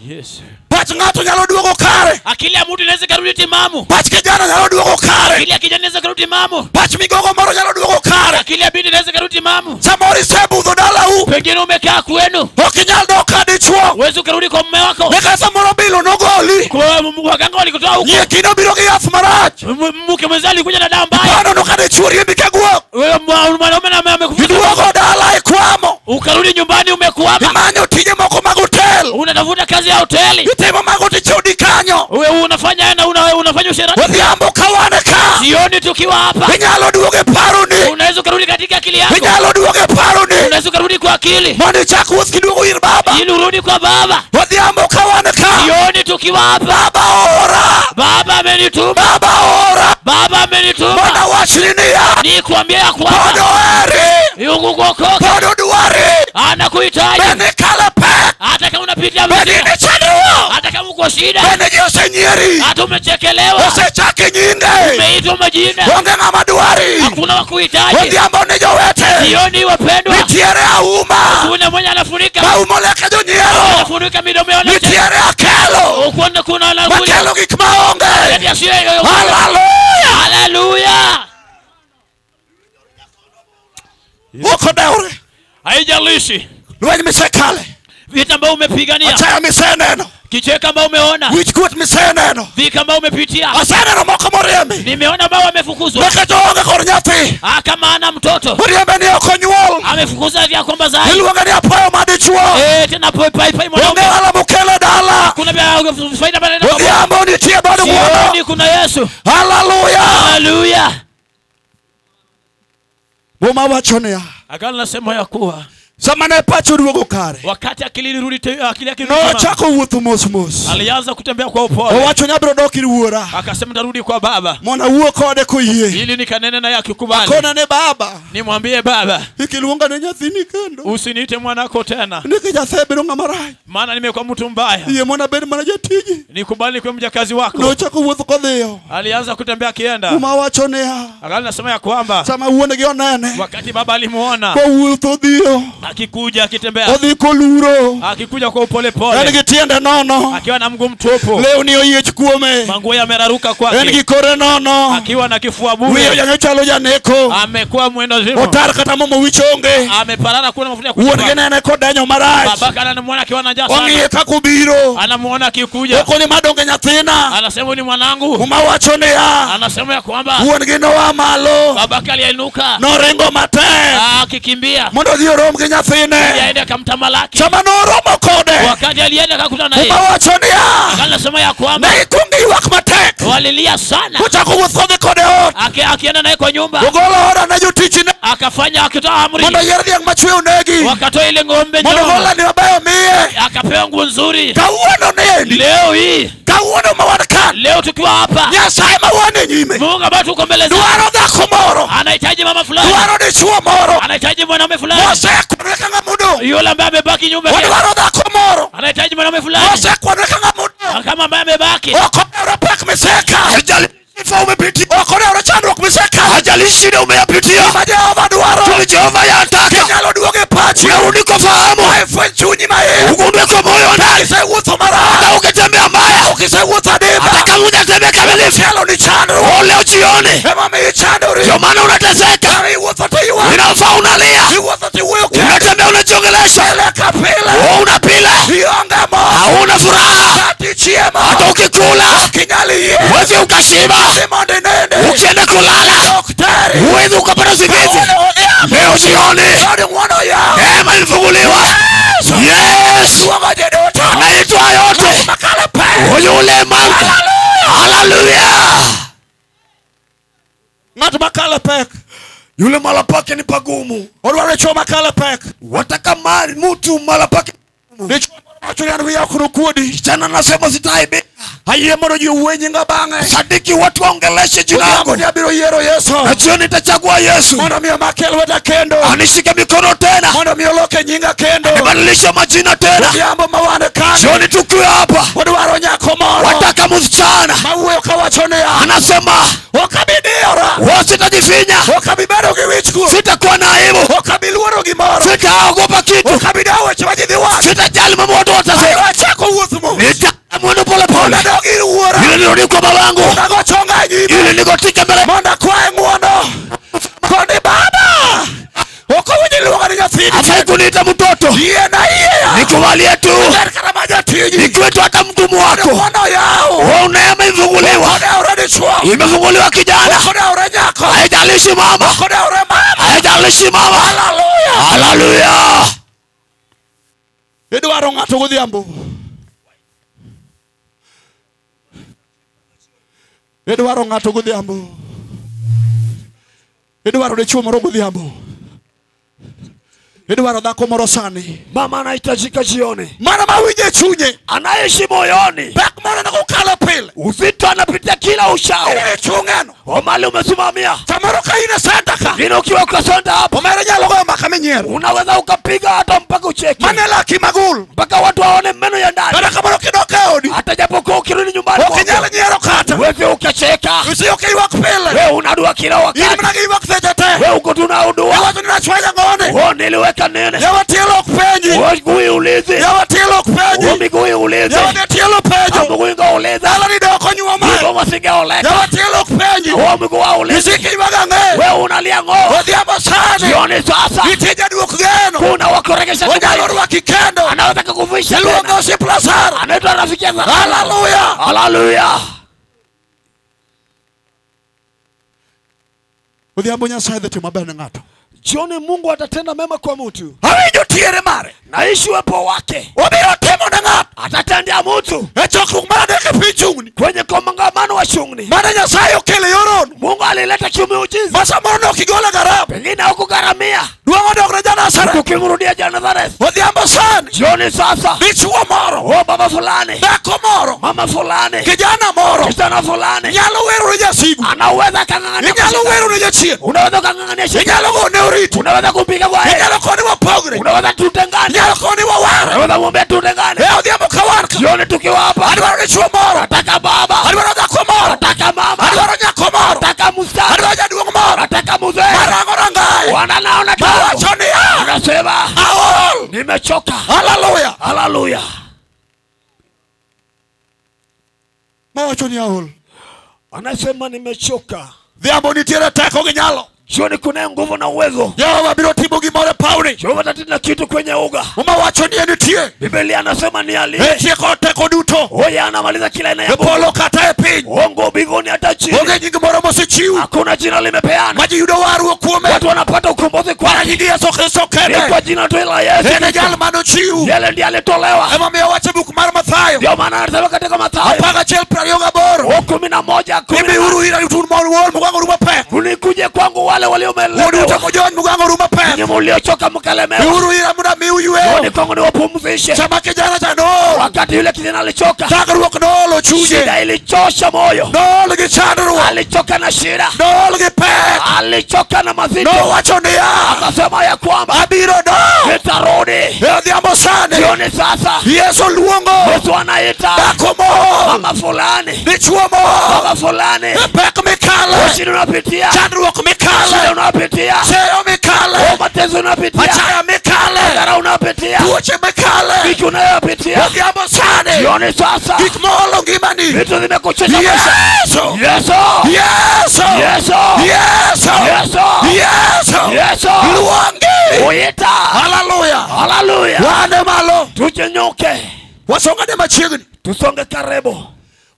Yes. Pach ng'ato nyalo duogo kare. Akili ya mtu inaweza karudi timamu. Pach kijana nyalo duogo kare. Akili ya kijana inaweza karudi timamu. Pach migogo moro nyalo duogo kare. Akili ya binti inaweza karudi timamu. Samoro isebudho dalau. Pengine umekaa kwenu. Ok inyal dok ka dichuo. Uwezi ukarudi kwa mume wako. Eka samoro bilo nogoli. Kwa waganga walikutoa huko. Nyie kino biro gi yath marach. Mke mwenzali alikuja na dawa mbaya. Bano no ka dichuo riembi ka guok. Wewe mwanaume na amekufuta. Iduogo dala ikwamo. Ukarudi nyumbani umekwama. Imanyo tije moko mag hotel. Unatafuta kazi ya hoteli. Itimo mag chudi kanyo. Wewe unafanya na unafanya usherati. Odhiambo kawane ka. Jioni tukiwa hapa. Inyalo duoge paroni. Unaweza kurudi katika akili yako. Inyalo duoge paroni. Unaweza kurudi kwa akili. Mani chako usikiduogo ir baba. Ili urudi kwa baba. Odhiambo kawane ka. Jioni tukiwa hapa. Baba ora. Baba amenituma. Baba ora. Baba amenituma. Bwana washiniya. Ni kuambia kwamba Bodo eri. Yungu kuokoka. Bodo duari. Anakuhitaji. Bene kalape. Hata kama unapitia Bene mzima. nichanuo. Hata kama uko shida. Bene jose nyeri. Hata umechekelewa. Ose chake nyinde. Umeitwa majina. Wonge ngama duari. Hakuna wakuhitaji. Odhiambo ni jowete. Jioni wapendwa. Nitiere auma. Kuna mwenye anafunika. Maumoleke jonyero. Anafunika midomo yao. Nitiere akelo. Ukwenda kuna anakuja. Makelo gikmaonge. Hallelujah. Hallelujah. Uko daure. Haijalishi Lwenye misekale. vita ambao umepigania. Achaya miseneno. Kicheka ambao umeona. Wichkuot miseneno. Vika ambao umepitia. Aseneno moko moriembi. Nimeona ambao wamefukuzwa. Weke joonge kor nyathi. Kama ana mtoto. Moriembe ni okonyuol. Amefukuzwa vya kwamba zai. Iluonge ni apoyo madichuo. Tena pai Onge wala mukele dala. kuna vya faida bana. Odhiambo nitie bado mwono. Ni kuna Yesu. Hallelujah. Hallelujah. Boma wachonea. Agano nasema ya kuwa Samane pacho duogo kare. wakati akili yake No chako wuotho mos mos. alianza kutembea kwa upole. Owacho nyabro dokiri wuora. Akasema ndarudi kwa baba. Mona wuo kode koyie. Ili nikanene naye akikubali. Kona ne baba. Nimwambie baba. Ikiluonga ne nyathini kendo. Usiniite mwanako tena. Nikijasebero ngamarai. Maana nimekuwa mtu mbaya. Iye mona bed mana jatiji. Nikubali kwa mjakazi wako. No chako wuotho kodhiyo. Alianza kutembea akienda. Uma wachonea. Agano nasema ya kwamba Sama wuone gi onene. wakati baba alimuona Ko wuotho dhiyo. akikuja akitembea. Odhi koluro. Akikuja kwa upole En pole. gi tiende nono. Akiwa na mguu mtupu. Lewni oyiech kuome. Manguo yameraruka En kwake. gi kore nono. Akiwa na kifua Wiyo bure. janyo chalo janeko. Amekuwa mwendo zimo. Otar kata momo wichonge. Ameparana kuna mafuta ya Wuon kuchapa. gi nene kodenyo marach. Babaka anamuona akiwa na njaa sana. Ong'iye kakobiro. Anamuona akikuja. Okoni madonge nyathina. Anasema ni mwanangu. Uma wacho niya. Anasema ya kwamba Wuon gi noa malo. babaka aliinuka. Noringo matek. Akikimbia. Mondo odhi orom gi nyathine. Aende akamtamalaki. Chama noromo kode. Wakati alienda akakutana naye. Uma wacho niya. Anasema ya kwamba Ne ikungi ywak matek. walilia sana. Ochako wuotho dhi kode ot. Akienda naye kwa nyumba. Ogolo ora ne jotichne. Akafanya akitoa amri. Mondo yier dhiang' machwe onegi. Wakatoa ile ng'ombe Mondo nyama. gola ni mabeyo miye. Akapewa nguo nzuri. Kawuono ni. Leo hii. Kawuono ma wan kan. Leo tukiwa hapa. Nyasaye ma wan e nyime. Mungu ambaye tuko mbele zake. Dwaro dhako moro. Anahitaji mama fulani. Dwaro dichuo moro. Anahitaji mwanaume fulani. Mosekwanore ka ng'amudo. Yule ambaye amebaki nyumba yake. Dwaro dhako moro. Anahitaji mwanaume fulani. Mosekwanore ka ng'amudo. Kama ambaye amebaki. Okodewre pek miseka. Ifa umepitia. Okodewre chandruok miseka. Hajalishi shida umeyapitia. Ima Jehova dwaro. Tuli Jehova yataka. Kinyalo duoge pachi. Urudi kwa fahamu. Haifwe chunyi mae. Ugundwe kwa moyo ndani. Ukisewuotho mara. Hata ukitembea mbaya. Ukisewuotho adeba. Hata kama hujatembea kamilifu. Chalo ni chandruok. Leo jioni. Ema michanduri. Ndio maana unateseka. Iwotho tiwa. Inafaa unalia. Iwotho tiwuyo. Unatembea unajongelesha. Peleka pila. Unapila. Ionga mo. Hauna furaha. Kati chiema. Hata ukikula. Kinyali ye. Wezi ukashiba. Simonde nende. Ukienda kulala. Daktari. Uwezi ukapata usingizi. Leo jioni. Ema ilifunguliwa. Yes. Anaitwa yote. Yule manga. Hallelujah. Ng'at makala pek. Yule mala pake ni pagumu. Odwaro choma makala pek. Wataka mali mtu mala pake. Kijana nasema sitaibika. Haiye mono jiuwenye ngabange. Sadiki watu waongeleshe jina yangu. Na jioni nitachagua Yesu. Mono miyo makelu weta kendo. Anishike mikono tena. Mono miyo loke nyinga kendo. Anibadilisha majina tena. Ukiambo mawane kane. Jioni tukiwe hapa. Wadwaro nyako moro. Wataka msichana. Mauwe ukawachonea. Anasema wakabidiora. Wasitajifinya. Wakabibero kiwichku. Sitakuwa na aibu. Wakabiluoro gimoro. Sitaogopa kitu. Wakabidawe chawajidhi watu. Sitajali mambo watu watasema. Wachako uthmo. Mwana pole pole. Yule nirudi kwa babangu. Yule nikotika mbele. Mwana kwa mwana. Kone baba. Oko wajiliwa ni nyathini. Afai kuniita mtoto. Iye na iye. Nikuvalie tu. Nikwetu hata mtumu wako. Uneema imefunguliwa. Imefunguliwa kijana. Haijalishi mama. Haijalishi mama. Hallelujah. Hallelujah. Idwaro ng'ato godhiambo. Idwaro ng'ato godhiambo. Idwaro dichuo moro godhiambo. Idwaro dhako moro sani. Mama anahitajika jioni. Mana mawinje chunye. Anaishi moyoni. Pek moro na kukala pile. Uzito anapitia kila uchao. Ile chungeno. Omali umesimamia. Samaro kaina sandaka. Nino ukiwa kwa sonda hapo. Omere nyalo goyo maka menyeru. Unaweza ukapiga hata mpaka ucheki. Manela kimagul. Mpaka watu waone meno ya ndani. Bara kamaro kidoka odi. Hata japo kwa ukirudi nyumbani. Ukinyala nyero kata. Wewe ukacheka. Usi ukiwa kupile. Wewe unadua kila wakati. Ili mnagiwa kufejete. Wewe uko tunaudua. Watu ninachwaya ngone. Wewe niliweka nene. Yawa tielo kupenji. Wewe gui ulizi. Yawa tielo kupenji. Wewe migui ulizi. Yawa tielo pejo. Migui ngo ulizi. Ala ni doko nyuma mai. Wewe masiga oleka. Yawa tielo kupenji. Wewe migui ulizi. Isiki iwagange. Wewe unalia ngo. Odhiambo sani. Jioni sasa. Iteja duok geno. Kuna wakorekesha Onyalo wa kikendo. anaweza kukuvisha Luongo tena. si plasar. Anaitwa rafiki yangu. Hallelujah. Hallelujah. Odhiambo Nyasaye dhati mabene ng'ato. Jioni Mungu atatenda mema kwa mtu. Hawinjo tiere mare. Naishi wepo wake. Obiro timo na ng'ato. Atatendea mtu. Echokruok mar adek e piny chungni. Kwenye kongamano wa shughuli. Mane Nyasaye okelo yoron. Mungu alileta kiumiujiza. Masa moro nokigole garab. Pengine hukugharamia. Duong' odokre Janazareth. Ukimrudia Janazareth. Odhiambo sani. Jioni sasa. Dichuo moro. Oh baba fulani. Dhako moro. Mama fulani. Kijana moro. Kijana fulani. Nyalo wero ne jasigu. Anaweza kang'ang'ania. Inyalo wero ne jachien. Unaweza kang'ang'ania shida. Inyalo gone oriti. Unaweza kupiga kwa hela. Inyalo koni wapogre. Unaweza tutengane. Inyalo koni waware. Unaweza mwambia tutengane. Odhiambo kawarka. Jioni tukiwa hapa. Adwaro dichuo moro. Nataka baba. Adwaro dhako moro. Nataka mama. Adwaro nyako moro. Nataka mustari. Adwaro jaduong' moro. Nataka mzee. Marango rangaye. Wananaona tu. Mawacho ni ya. Anasema Aol. nimechoka. Hallelujah. Hallelujah. Mawacho ni aol. Anasema nimechoka. Dhiambo nitiere teko gi nyalo. Jioni kuna nguvu na uwezo. Jehova biro timo gimoro e pawni. Jehova atatenda kitu kwenye uga. Mawacho ni nitie. Biblia anasema ni aliye. Etieko teko duto. Oya anamaliza kila aina ya E polo kata e piny. Ongo mbinguni hata chini. Onge nying moro mosechiw. Hakuna jina limepeana. Ma ji yudo warruok kuome. Watu wanapata ukombozi kwa Mana nying Yesu Kristo kende. kwa jina tu la Yesu. Ene jal manochiw. Yale ndiye alitolewa. Ema miyo wache buk mar Mathayo. Ndio maana anasema katika Mathayo. Apaga achiel 28. 11. Imi uru ira yutun mon mugango ruma pe. Unikuje kwangu wale walio Wodi utako jon mugango ruma pe. Nyinyi mliochoka mkalemewa. Uru ira muda miu yue. Wodi kwangu ni wapumzishe. Chama kijana cha no. Wakati yule kijana alichoka. Takruok nolo chunye. Shida ilichosha moyo. Nolo gi chandruok. Alichoka na shida. Nolo gi pek. Alichoka na mazito. No wacho ni ya. Akasema ya kwamba Abiro no. nitarudi. Odhiambo sani. Jioni sasa. Yesu luongo. Yesu anaita. Dhako moro. Mama fulani. Dichuo moro. Baba fulani. Pek mikale. Shida unapitia. Chandruok Shida mikale. unapitia. Seyo mikale. Mateso unapitia. Achaya mikale. Dharau unapitia. Tuoche mikale. Vitu unayopitia. Odhiambo sani. Jioni sasa. Gik molo ngimani. Vitu zimekuchosha maisha. Yesu. Yesu. Yesu. Yesu. Yesu. Yesu. Yesu. Yesu. Luongi. Uita. Hallelujah. Hallelujah. Wane malo. Tunyanyuke. Wasongane machiegni. Tusonge karibu.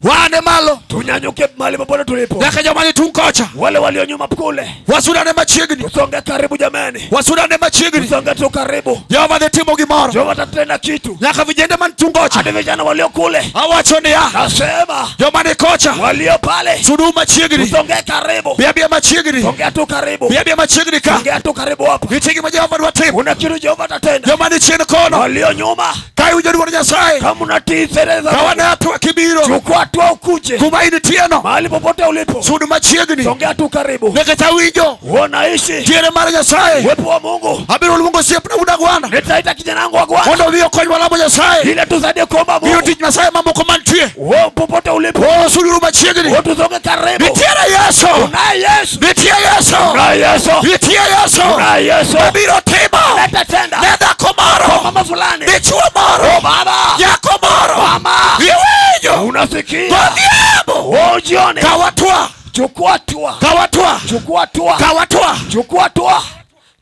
Wane malo. Tunyanyuke mahali popote tulipo. Nyaka jamani tunkocha. Wale walio nyuma kule. Wasudane machiegni. Tusonge karibu jamani. Wasudane machiegni. Tusonge tu karibu. Jehova dhi timo gimoro. Jehova atatenda kitu. Nyaka vijende man tungocha. Hadi vijana walio kule. Awacho ni ya. Nasema. Joma ni kocha. Walio pale. Sudu machiegni. Tusonge karibu. Bia machiegni. Tusonge tu karibu. Bia machiegni ka. Tusonge tu karibu hapa. Itigi ma Jehova dwa timo. Kuna kitu Jehova atatenda. Joma ni chien kono. Walio nyuma. Kai ujo duwar Nyasaye. Kama unatii sereza. Kawane hatua kibiro. Chukua hatua ukuje. Kumaini tieno. Mahali popote ulipo. Sudu machiegni. Songea tu karibu. Neketa winjo. Unaishi. Tiere mar Nyasaye. Uwepo wa Mungu. Abiro luongo siepna udagwana. Nitaita kijana wangu wa kwanza. Mondo odhi okony walamo Nyasaye. Ile tusaidie kuomba Biro Mungu. tich Nyasaye mamoko mantie. Wewe popote ulipo. Suduru machiegni. Tusonge karibu. Nitiere Yesu. Unaye Yesu. Nitie Yesu. Unaye Yesu. Nitie Yesu. Unaye Yesu. Abiro timo. Atatenda. Ne dhako moro. Mama fulani. Dichuo moro. Baba. Nyako moro. Mama. Iwinjo. Unasikia? Odhiambo. Jioni. Kawatwa. Chukua hatua. Kawatwa. Chukua hatua. Kawatwa. Chukua hatua.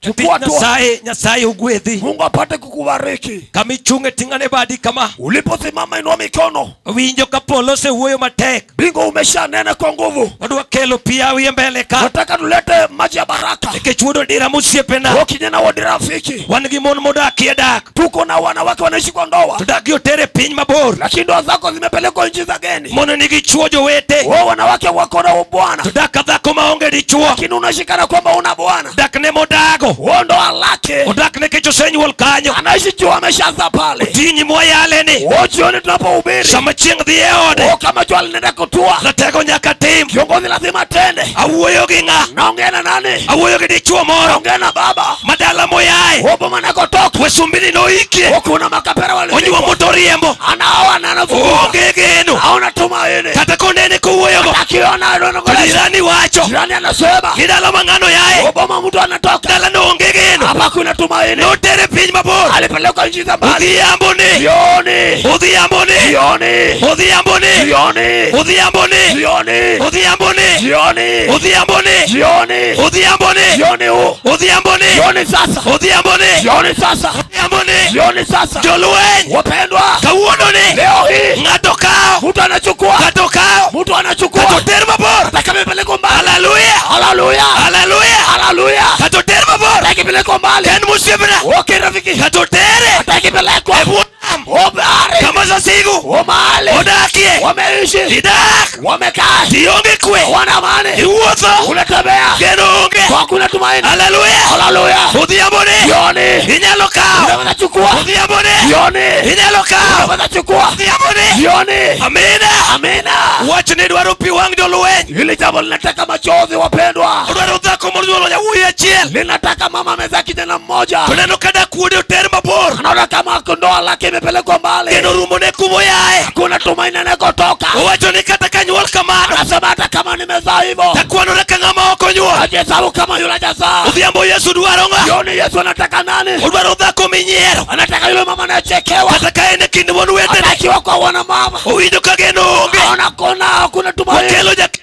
chukua hatua. Nyasaye ugwethi. Mungu apate kukubariki. Kama ichunge tingane badi kama. Uliposimama inua mikono. Winjo kapolo se huyo matek. Bingo umeshanena kwa nguvu. Odwa kelo pia wiye mbele ka. Nataka tulete maji ya baraka. Kechudo dira musiepena. Wakijana wa dirafiki. Wangi mon modaki edak. Tuko na wanawake wanaishi kwa ndoa. Tudaki otere piny mabor. Lakini ndoa zako zimepelekwa nchi za geni. Mono nigi chuojo wete. Wao wanawake wako na bwana. Tudaka dhako maonge di chuo. Lakini unashikana kwamba una bwana. Dakne modago. Wao ndoa lake. Odakne kecho senyuol kanyo. Anaishi juu ameshaza pale. Tinyi moyale ni. Wao jioni tunapohubiri. Sama chieng dhiye ode. Wao kama jua linaenda kutua. Natego nyaka tim. Kiongozi lazima tende. Awuoyo gi ng'a. Naongea na nani? Awuoyo gi dichuo moro. Naongea na baba. Madala moyae. Wao bwana kotoka. Wesumbini no iki. Wao kuna makapera wale. Onywa motoriembo. Anaoa na anafuka. Onge geno. Haona tumaini. Kata konene kuwoyogo. Akiona ndio jirani wacho. Jirani anasema. Ni dala mangano yae. Obama mtu anatoka. Dala no onge geno. Hapa kuna tumaini. No tere piny mabor. Alipeleka nchi za mbali. Odhiamboni. Jioni. Odhiamboni. Jioni. Odhiamboni. Jioni. Odhiamboni. Jioni. Odhiamboni. Jioni. Odhiamboni. Jioni. Odhiamboni. Jioni huu. Odhiamboni. Jioni sasa. Odhiamboni. Jioni sasa. Odhiamboni. Jioni sasa. Jolweny. Wapendwa. Kawuononi. Leo hii. Ng'ato kao. Mtu anachukua. Ng'ato kao. Mtu anachukua. Kato ter mabor. Atakapeleka mbali. Hallelujah. Hallelujah. Hallelujah. Hallelujah. Kato ter mabor. Atakapeleka mbali. Ken musiebna. Okay rafiki. Kato tere. Atakapeleka. Obari. Kama sasigu. Omale. Odakie. Wameishi. Idak. Wamekaa. Tionge kwe. Wana amani. Iwuotho. Unatembea. Geno onge. Kwa kuna tumaini. Hallelujah. Hallelujah. Odhiamboni. Jioni. Inyalo kao. Unachukua. Odhiamboni. Jioni. Inyalo kao. Unachukua. Odhiamboni. Jioni. Amina. Amina. Wach ni dwaro pi wang' jolweny. Hili jambo linataka machozi wapendwa. Odwaro dhako moro nyawuoyi achiel. Linataka mama amezaa kijana mmoja. Tuneno kada kuode oter mabor. Anaona kama ndoa lake imepelekwa mbali. Kendo rumo ne kumo yae. Kuna tumaini anakotoka. Owacho ni kata ka nyuol kamano. Anasema hata kama nimezaa hivyo. Takwanore ka ng'ama ok onyuol. Hajahesabu kama yule hajazaa. Odhiambo Yesu dwaro ng'a. Jioni Yesu anataka nani? Odwaro dhako minyiero. Anataka yule mama anayechekewa. Kata ka en e kind mon wetene. Atakiwa kwa wana mama. Owinjo ka geno onge. Kuna tumaini. Okelo jakeno.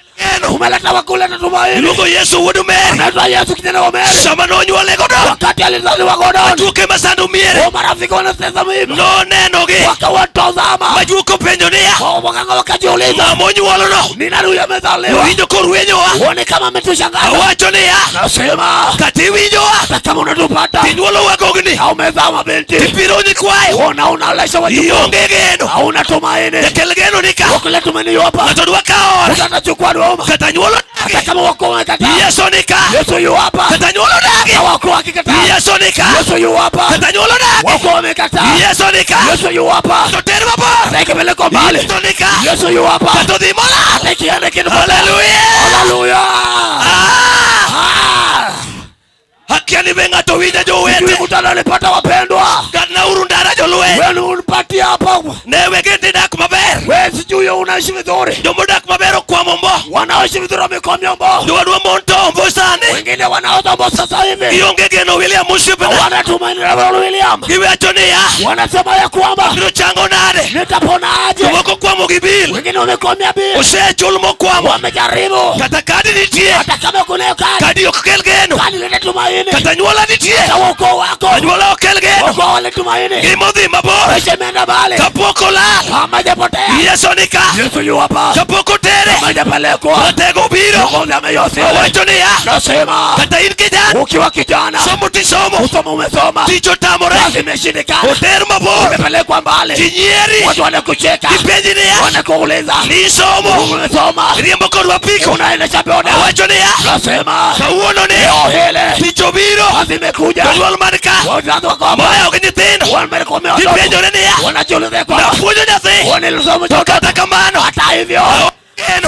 Umeleta wakuleta tumaini. Iluongo Yesu wuod Mary. Anaitwa Yesu kijana wa Mary. Sama nonyuole godo. Wakati alizaliwa godo. Majuoke masando miere. Marafiki wanasema hivi. Nonenogi. Wakawatazama. Majuoko penjo niya. Wakanga wakajiuliza. Ng'ama onyuolono. Ni nani huyu amezaliwa? Owinjo korwenyowa. Uone kama ametushangaza. Awacho niya. Nasema. Kata iwinjowa. Hata kama unatupata. Tinyuolo wagogni. Umezaa mabinti. Tipiro nyikwayo. Unaulesha watu. Ionge geno. Hauna tumaini. Jakel geno nika. Wakule tumaini hapa. Ng'ato dwa kaore. Utachukua doma. Kata nyuolo hata kama wako wamekataa. Yesu nika. Yesu yu hapa. Kata nyuolo dagi. Na wako wakikataa. Yesu nika. Yesu yu hapa. Kata nyuolo dagi. Wako wamekataa. Yesu nika. Yesu yu hapa. Toter mabor. Tekepeleko mbali. Yesu nika. Yesu yu hapa. Kato dhimola. Tekiende kidu. Hallelujah. Hallelujah. Hakiani venga to wina jo wete. Sijui mutana alipata wapendwa. Kana urundara jo luwe. Wenu unipatia hapa. Newe geti dak maber. Wewe sijui unaishi vizuri. Jomo dak maber kwa mombo. Wanaishi vizuri wamekomia mbo. Dua monto mbo sane. Wengine wanaota mbo sasa hivi. Ionge geno William Mushipa. Wanatumaini na William. Kiwe achoni ya. Wanasema ya kwamba. Kiro chango nade. Nitaponaje. Kumoko kwa mogibil. Wengine wamekomia bil. Ose chulmo kwa mo. Wamejaribu. Kata kadi nitie. Hata kama kuna kadi. Kadi okel geno. Kadi lile tumaini. Kata nyuola nitie. Kata wako wako. Nyuola okel geno. Wako wale tumaini. Gimodhi mabor. Weche menda bale. Kapoko la. Hamajapotea. Yesu nika. Yesu yu hapa. Kapoko tere. Hamajapelekwa. Katego biro. Mungu ameyosema. Awachoni ya. Nasema. Kata in kijana. Ukiwa kijana. Somo tisomo. Usoma umesoma. Ticho tamore. Kazi imeshindikana. Hoter mabor. Umepelekwa mbali. Kinyeri. Watu wanakucheka. Kipenzi ni ya. Wanakuuliza. Ni somo. Mungu umesoma. Riembo kodwa piko. Unaenda chapeona. Awachoni ya. Nasema. Kawuono ni. Leo hele. Ticho biro. Kazi imekuja. Jodwal manika. Wazazi wako hapa. Moya okinyithindo. Wamekomea watoto. Kipenjo ni ya. Wanajiuliza kwa. Nafujo nyathi. Wanilisoma Kata kamano. hata hivyo.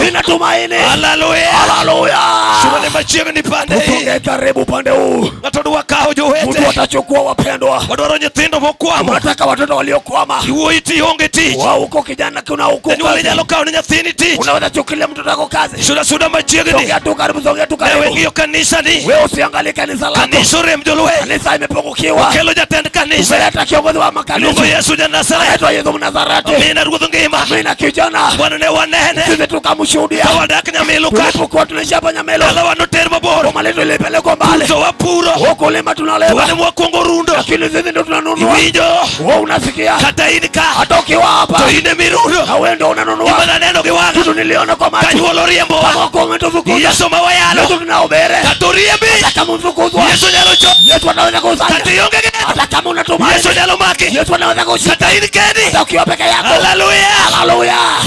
Sina tumaini. Hallelujah. Hallelujah. Shimane machiegni pande. Usonge karibu pande huu. Ng'ato dwa kawo jowete. Mtu watachukua wapendwa. Wadwaro nyithindo mokwamo. Wataka watoto waliokwama. Iwuoyi ti onge tich. Wao uko kijana kuna huko. Nyuol nyalo kawo ni nyathini tich. Unaweza chukulia mtoto wako kazi. Suda machiegni. Songea tu karibu, songea tu karibu. Ewe ng'iyo kanisa ni. Wewe usiangalie kanisa lako. Kanisa orem jolwe. Kanisa imepungukiwa. Kelo jatend kanisa. Umeleta kiongozi wa makanisa. Lugo Yesu ja Nazareth. Anaitwa Yesu Mnazareti. Amina ruodh ngima. Amina kijana. Bwana ne wanene. Sisi tukamshuhudia. Kawadak Nyamelo ka. Tulipokuwa tunaishi hapa Nyamelo. Alawa no ter mabor. Kwa mali tulipelekwa mbali. To wapuro. Ukulima tunalema. Wane mwakwongo rundo. Lakini sisi ndio tunanunua. Iwinjo. Wewe unasikia? Kata in ka. Hata ukiwa hapa. To ine mirundo. Na wewe ndio unanunua. Imana neno kiwanga. Kitu niliona kwa macho. Kanyuolo riembo. Kama kwa umetufukuza. Yesu mawayalo. Yesu tunaobere. Kato riembi. Hata kama mfukuzwa. Yesu nyalo cho. Yesu anaweza kusanya. Kati yonge ge. Hata kama unatumai. Yesu nyalo maki. Yesu anaweza kushika. Kata in kedi. Hata ukiwa peke yako. Hallelujah. Hallelujah.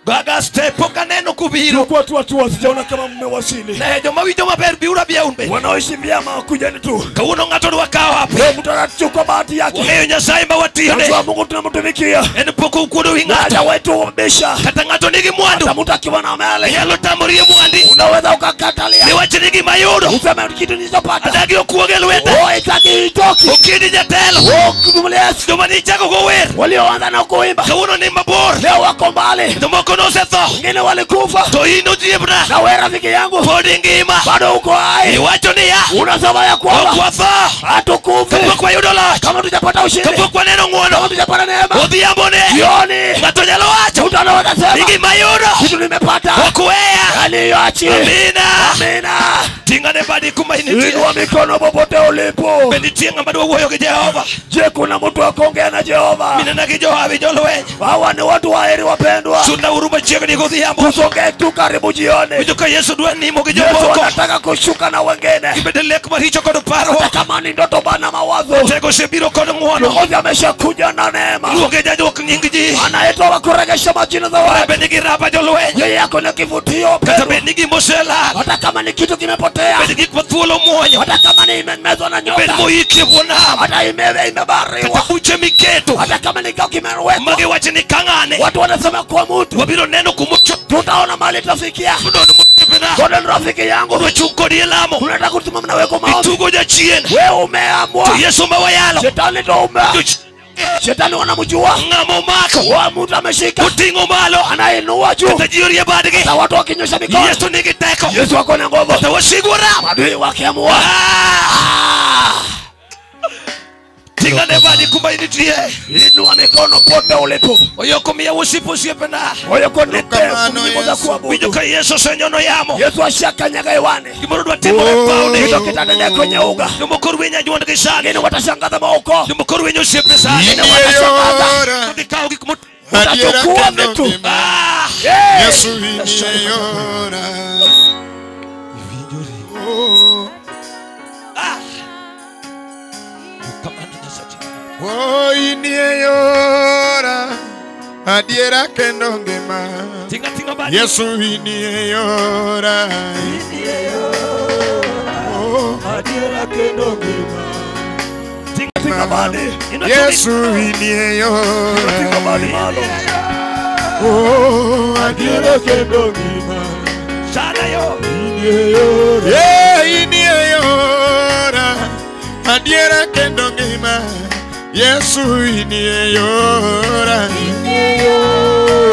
Gaga stepo kaneno kubiro. Kwa watu sijaona kama mmewasili. Na joma winjo maber biura biaunbe. Wanaoishi vyema kujani tu. Kawuono ng'ato dwa kawo hapo. Leo mtu anachukua bahati yake. Wewe Nyasaye ma watiyone. Kwa Mungu tunamtumikia. En poko ukuodo wi ng'ato. Acha wetu mbisha. Kata ng'ato nigi mwandu. Hata mtu akiwa na mali. Nyalo tamorie mwandi. Unaweza ukakatalia. Niwache nigi mayudo. Useme kitu nilichopata. Adagi okuoge lweta. Oh, itaki itoki. Okidi jatelo. Oh, kumulesi. Joma ni chako go wer. Walioanza na kuimba. Kawuono ni mabor. Leo wako mbali. Jomoko nosetho. Wengine walikufa. To in odiebna. Na wewe rafiki yangu. Pod ngima. Bado uko hai. Iwacho ni ya. Unasema ya kwamba. Ok watho. Hatukufi. Kapok wayudo loch. Kama tujapata ushindi. Kapok waneno ng'wono. Kama tujapata neema. Odhiambo ne. Jioni. Ng'ato nyalo wacho. Mtu anaweza sema. Nigi mayudo. Kitu nimepata. Ok weya. Aliyoachi. Amina. Amina. Tingane badi kuma initie. Inua mikono popote ulipo. Be nitie ng'ama dwa wuoyo gi Jehova. Je, kuna mtu akuongea na Jehova? Minena gi johawi jolweny. Hawa ni watu waheri wapendwa. Sunda uru machiegni godhiambo. Tusonge tu karibu jioni. Winjo ka Yesu dwa nimo gi Yesu jomoko. anataka kushuka na wengine. Ibede lek maricho kod paro. Hata kama ni ndoto bana mawazo. Tego osebiro kod ng'wono. Kiongozi ameshakuja na neema. Luonge jajok nying ji. Anaitwa wa kuregesha majina za watu. Be nigi raba jolweny. Yeye yako ni kivutio. Kata be nigi mosela. Hata kama ni kitu kimepotea. Be nigi thuolo muonyo. Hata kama ni imemezwa na Be nyoka. moiki e bwo nam. Hata imebariwa. Kata buche miketo. Hata kama ni kau kimewekwa. Magi wacho ni kang'ane. Watu wanasema kwa mtu. Wabiro neno kumocho. Tutaona mahali tafikia. Tudono mutipena. Koda rafiki yangu. Unachung kodi e lamo. Unataka kusimama na weko maombi. Itugo jachien. Wewe umeamua. To Yesu mawayalo. Shetani ndo Shetani wanamjua. Ng'ama omako. Wa mtu ameshika. Uting'o malo. Anainua juu. Kata ji orie badgi. Na watu wakinyosha mikono. Yesu nigi teko. Yesu ako na nguvu. Kata wasigu ram. Adui wakiamua. Tingane badi kuma initie. Inua mikono pote ulipo. Oyoko miya wosipo osiepena. Oyoko nipe kumimoza kuabudu. Winjo ka Yesu osenyono yamo. Yesu ashakanyaga hewani. Gimoro dwa timore pauni. Kitu kitaendelea kwenye uga. Jomoko rweny anyuondgi sani. Wengine watashangaza maoko. Jomoko rweny osiepe sani. Wengine watashangaza. Gikawo gik mot. Utachukua vitu. Yesu iniyeona. Oh, iniyeona. Adiera kendo ngima. Tinga tinga badi. Yesu iniyeona. Oh, Adiera kendo ngima. Tinga badi. Yesu iniyeona. Tinga badi malo. Oh, Adiera kendo ngima. Sana yo. Iniyeona. Yeah, iniyeona. Adiera kendo ngima. Yesu iniyeona.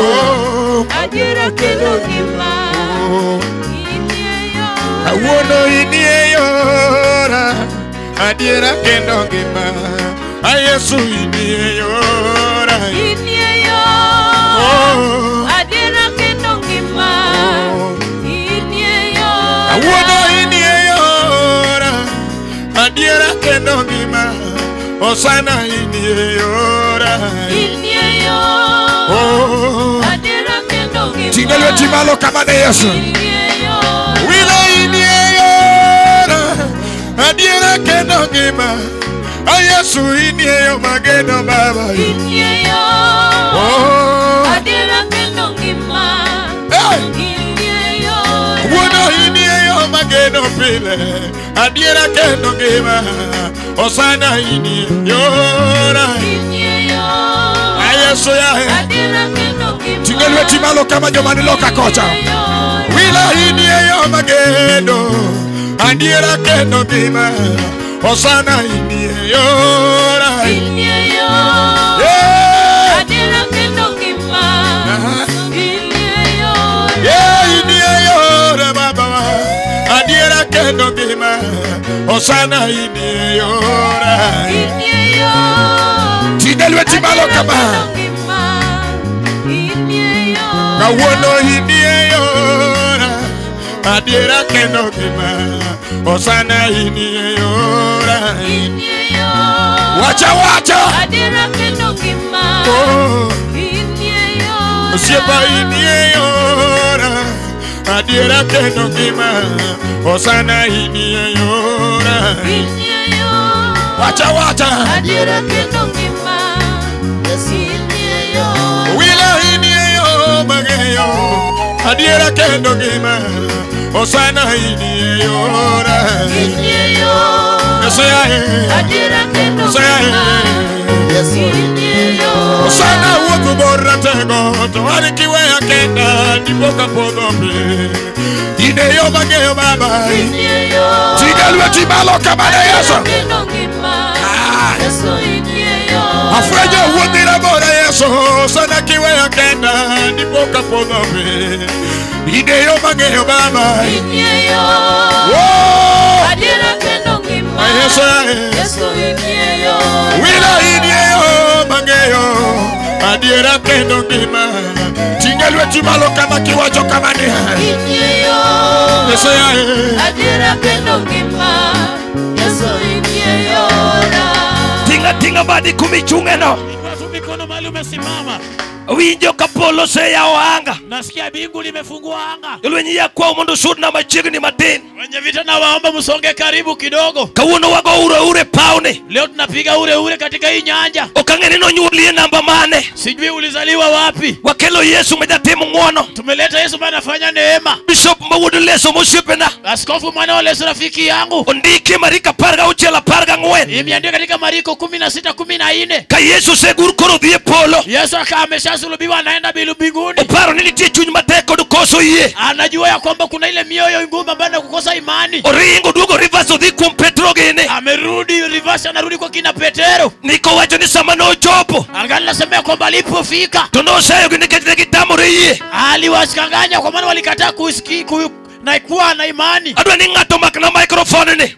Oh, Adiera kendo ngima. awuono iniyeona. Adiera kendo ngima. Yesu iniyeona. Oh, Adiera kendo ngima. awuono iniyeona. Adiera kendo ngima. Osana iniyeona. Oh, Tinga lweti malo kama ne Yesu. wila iniyeona. Adiera kendo ngima. Yesu iniyeyo mageno baba. Oh, wuono iniyeyo mageno pile. Adiera kendo ngima. Osana iniyeona. Yesu ya Tinga lweti malo kama joma niloka kocha. wila iniyeyo mageno. Adiera kendo ngima. Osana inie yora. Inie yo. Yeah. Adira kendo ngima. Inie yo. Yeah, inie yora baba. Adira kendo ngima. Osana inie yora. Inie yo. Tindelwe timalo kama. Inie yo. Kawono inie yora. Adira kendo ngima. Osana inie yora. Inie yo. Wacha. Adira kendo ngima. Oh. Inie yo. Siepa inie yora. Adira kendo ngima. Osana inie yora. Inie yo. Wacha. Adira kendo ngima. Inie yo. Wila inie yo mageyo. Adira kendo ngima. Osana inie yora. Inie yo. Adira kendo ngima. Inie yo. Osana wuotho borra tego. To arikiwe akenda. Nipoka podhobe. Ine yo mageyo baba. Inie yo. Tigalwe timalo kamane Yesu. Kendo ngima. Yesu inie yo. Afrejo wuodhira bora Yesu. Osana kiwe akenda. Nipoka podhobe. Ine yo mageyo baba. Inie yo. Whoa! Adira kendo ngima. Yesu inie yo. Wila inie yo mageyo. Adira kendo ngima. Tingelwe timalo kama kiwacho kama ni. Inie yo. Adira kendo ngima. Yesu inie yo. Tinga badi kumichungeno. Mikono mali umesimama. Winjo kapolo se ya wanga. Nasikia bingu limefungua anga. Yulwenyi ya kwa umundu sudi na machigni matin. Wenye vita na waomba musonge karibu kidogo. Kawuno wago ure paune. Leo tunapiga ure katika hii nyanja. Okangeni no nyulie namba mane. Sijui ulizaliwa wapi. Wakelo Yesu mejatimu mwono. Tumeleta Yesu maana afanya neema. Bishop mawudu leso mushipena. Askofu mwana wa Yesu rafiki yangu. Ondiki marika parga uchela parga ngwen. Imeandikwa katika Mariko 16:14. Ka Yesu seguru koro dhie polo. Yesu ameshasulubiwa anaenda mbinguni. Oparo nini tie chuny mateko dukoso iye. Anajua ya kwamba kuna ile mioyo ngumu ambayo kukosa imani. Oringo dugo reverse odhi kuom Petro gene. Amerudi reverse, anarudi kwa kina Petero. Niko wacho ni sama no chopo. Angali nasema kwamba alipofika Tono sayo gine ketne kitamore iye. Aliwasikanganya kwa maana walikataa na kuwa na imani. Adwa ni ngato makna microphone ni.